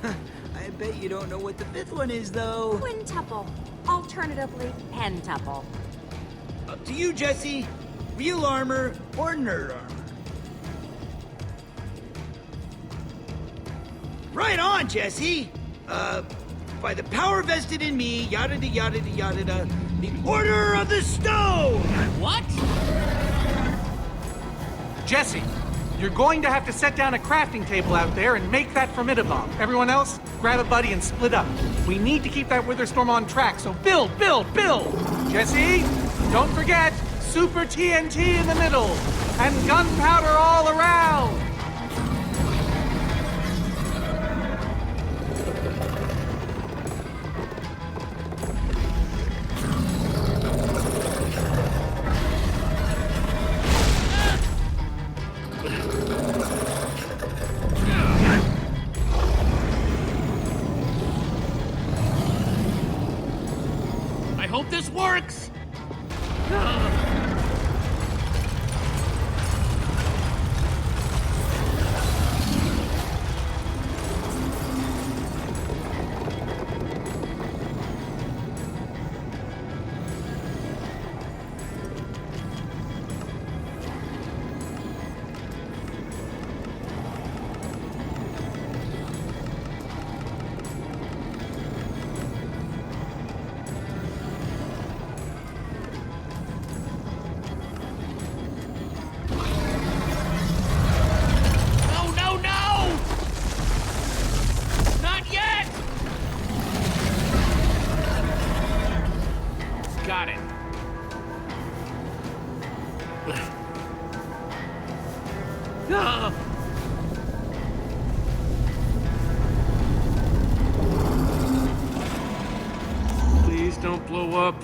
I bet you don't know what the 5th one is, though. Quintuple. Alternatively, pentuple. Up to you, Jesse. Real armor or nerd armor? Right on, Jesse! By the power vested in me, yada da yada da yada da, the Order of the Stone! What? Jesse, you're going to have to set down a crafting table out there and make that Formidabomb. Everyone else, grab a buddy and split up. We need to keep that Witherstorm on track, so build, build, build! Jesse, don't forget, Super TNT in the middle, and gunpowder all around! I hope this works! No, no, no! Not yet! Got it. Ah! Please don't blow up.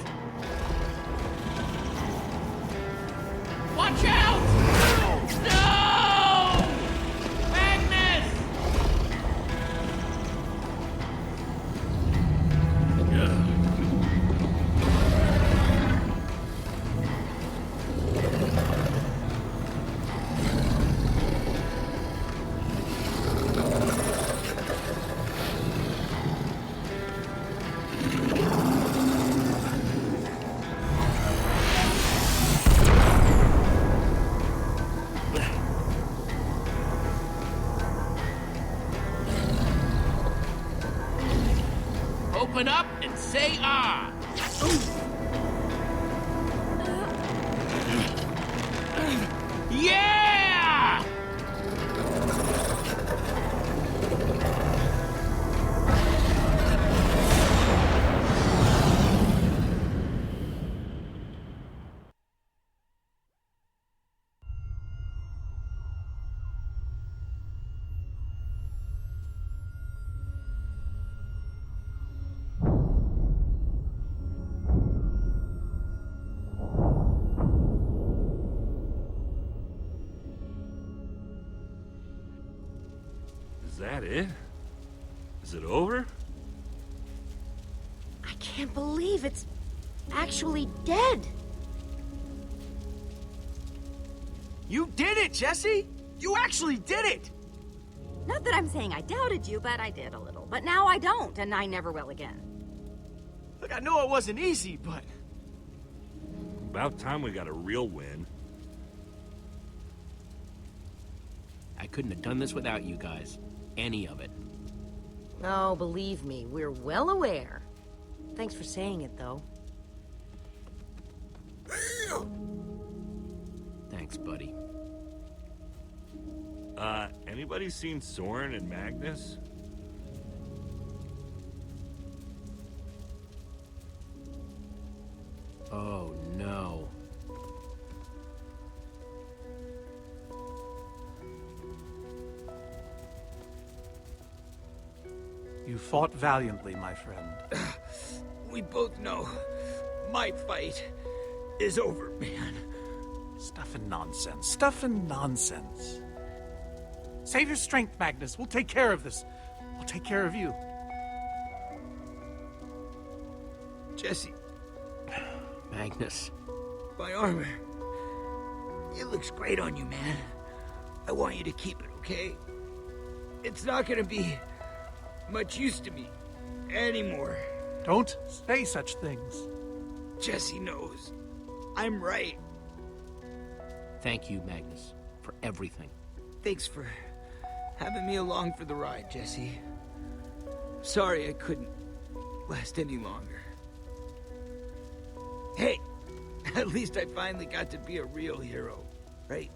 Watch out! No! Magnus! Open up and say ah! Yeah! can't believe it's actually dead. You did it, Jesse! You actually did it! Not that I'm saying I doubted you, but I did a little. But now I don't, and I never will again. Look, I know it wasn't easy, but... About time we got a real win. I couldn't have done this without you guys. Any of it. Oh, believe me, we're well aware. Thanks for saying it, though. Thanks, buddy. Anybody seen Soren and Magnus? Oh, no. You fought valiantly, my friend. We both know my fight is over, man. Stuff and nonsense. Stuff and nonsense. Save your strength, Magnus. We'll take care of this. We'll take care of you. Jesse, Magnus. my armor. It looks great on you, man. I want you to keep it, okay? It's not gonna be much use to me anymore. Don't say such things. Jesse knows. I'm right. Thank you, Magnus, for everything. Thanks for having me along for the ride, Jesse. Sorry I couldn't last any longer. Hey, at least I finally got to be a real hero, right?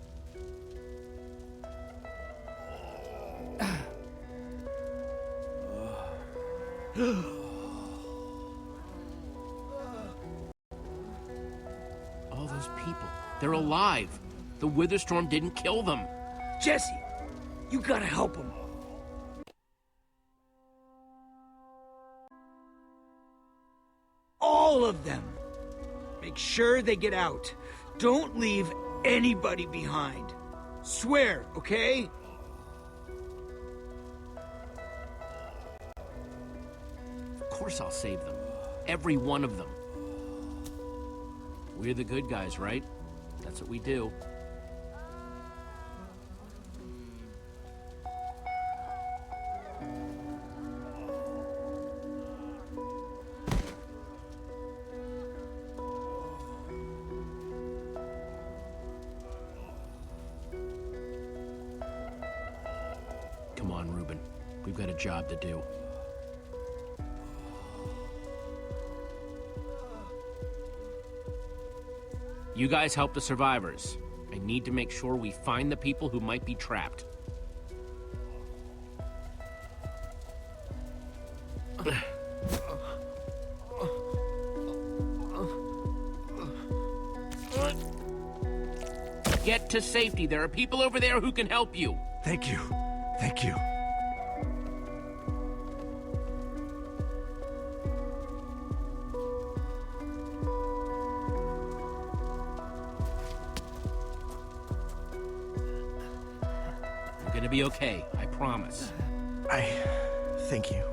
All those people, they're alive. The Witherstorm didn't kill them. Jesse, you gotta help him. All of them. Make sure they get out. Don't leave anybody behind. Swear, okay? Of course I'll save them. Every one of them. We're the good guys, right? That's what we do. Come on, Reuben. We've got a job to do. You guys help the survivors. I need to make sure we find the people who might be trapped. Get to safety. There are people over there who can help you. Thank you. Thank you. We're gonna be okay. I promise. Thank you.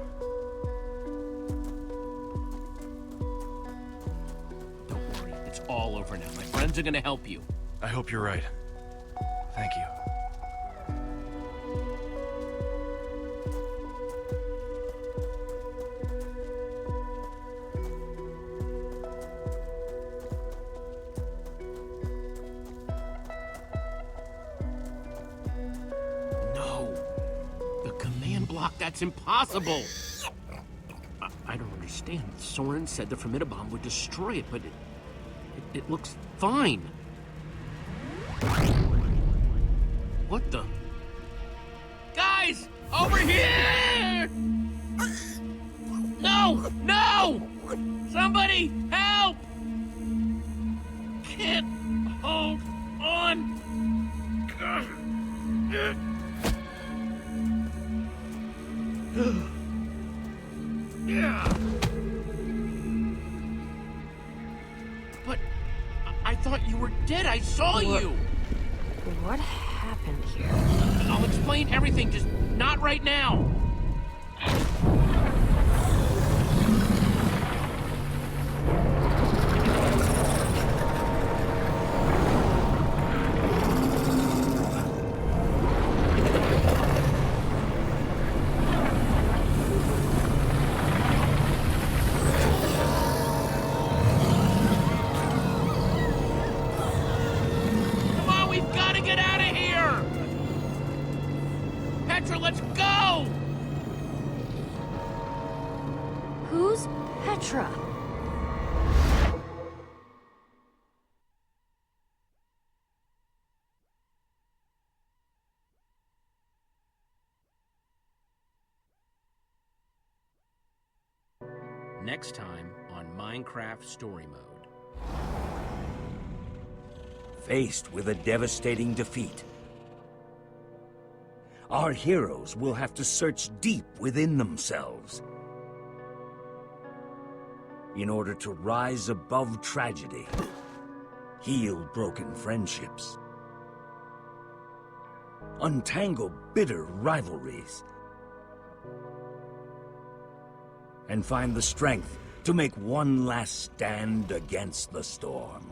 Don't worry. It's all over now. My friends are gonna help you. I hope you're right. Thank you. No. The command block, that's impossible. I don't understand. Soren said the Formidabomb would destroy it, but it looks fine. What the? Guys! Over here! No! No! Somebody help! Can't hold on. But I thought you were dead. I saw you. What happened here? I'll explain everything, just not right now. Who's Petra? Next time on Minecraft Story Mode. Faced with a devastating defeat, our heroes will have to search deep within themselves in order to rise above tragedy, heal broken friendships, untangle bitter rivalries, and find the strength to make one last stand against the storm.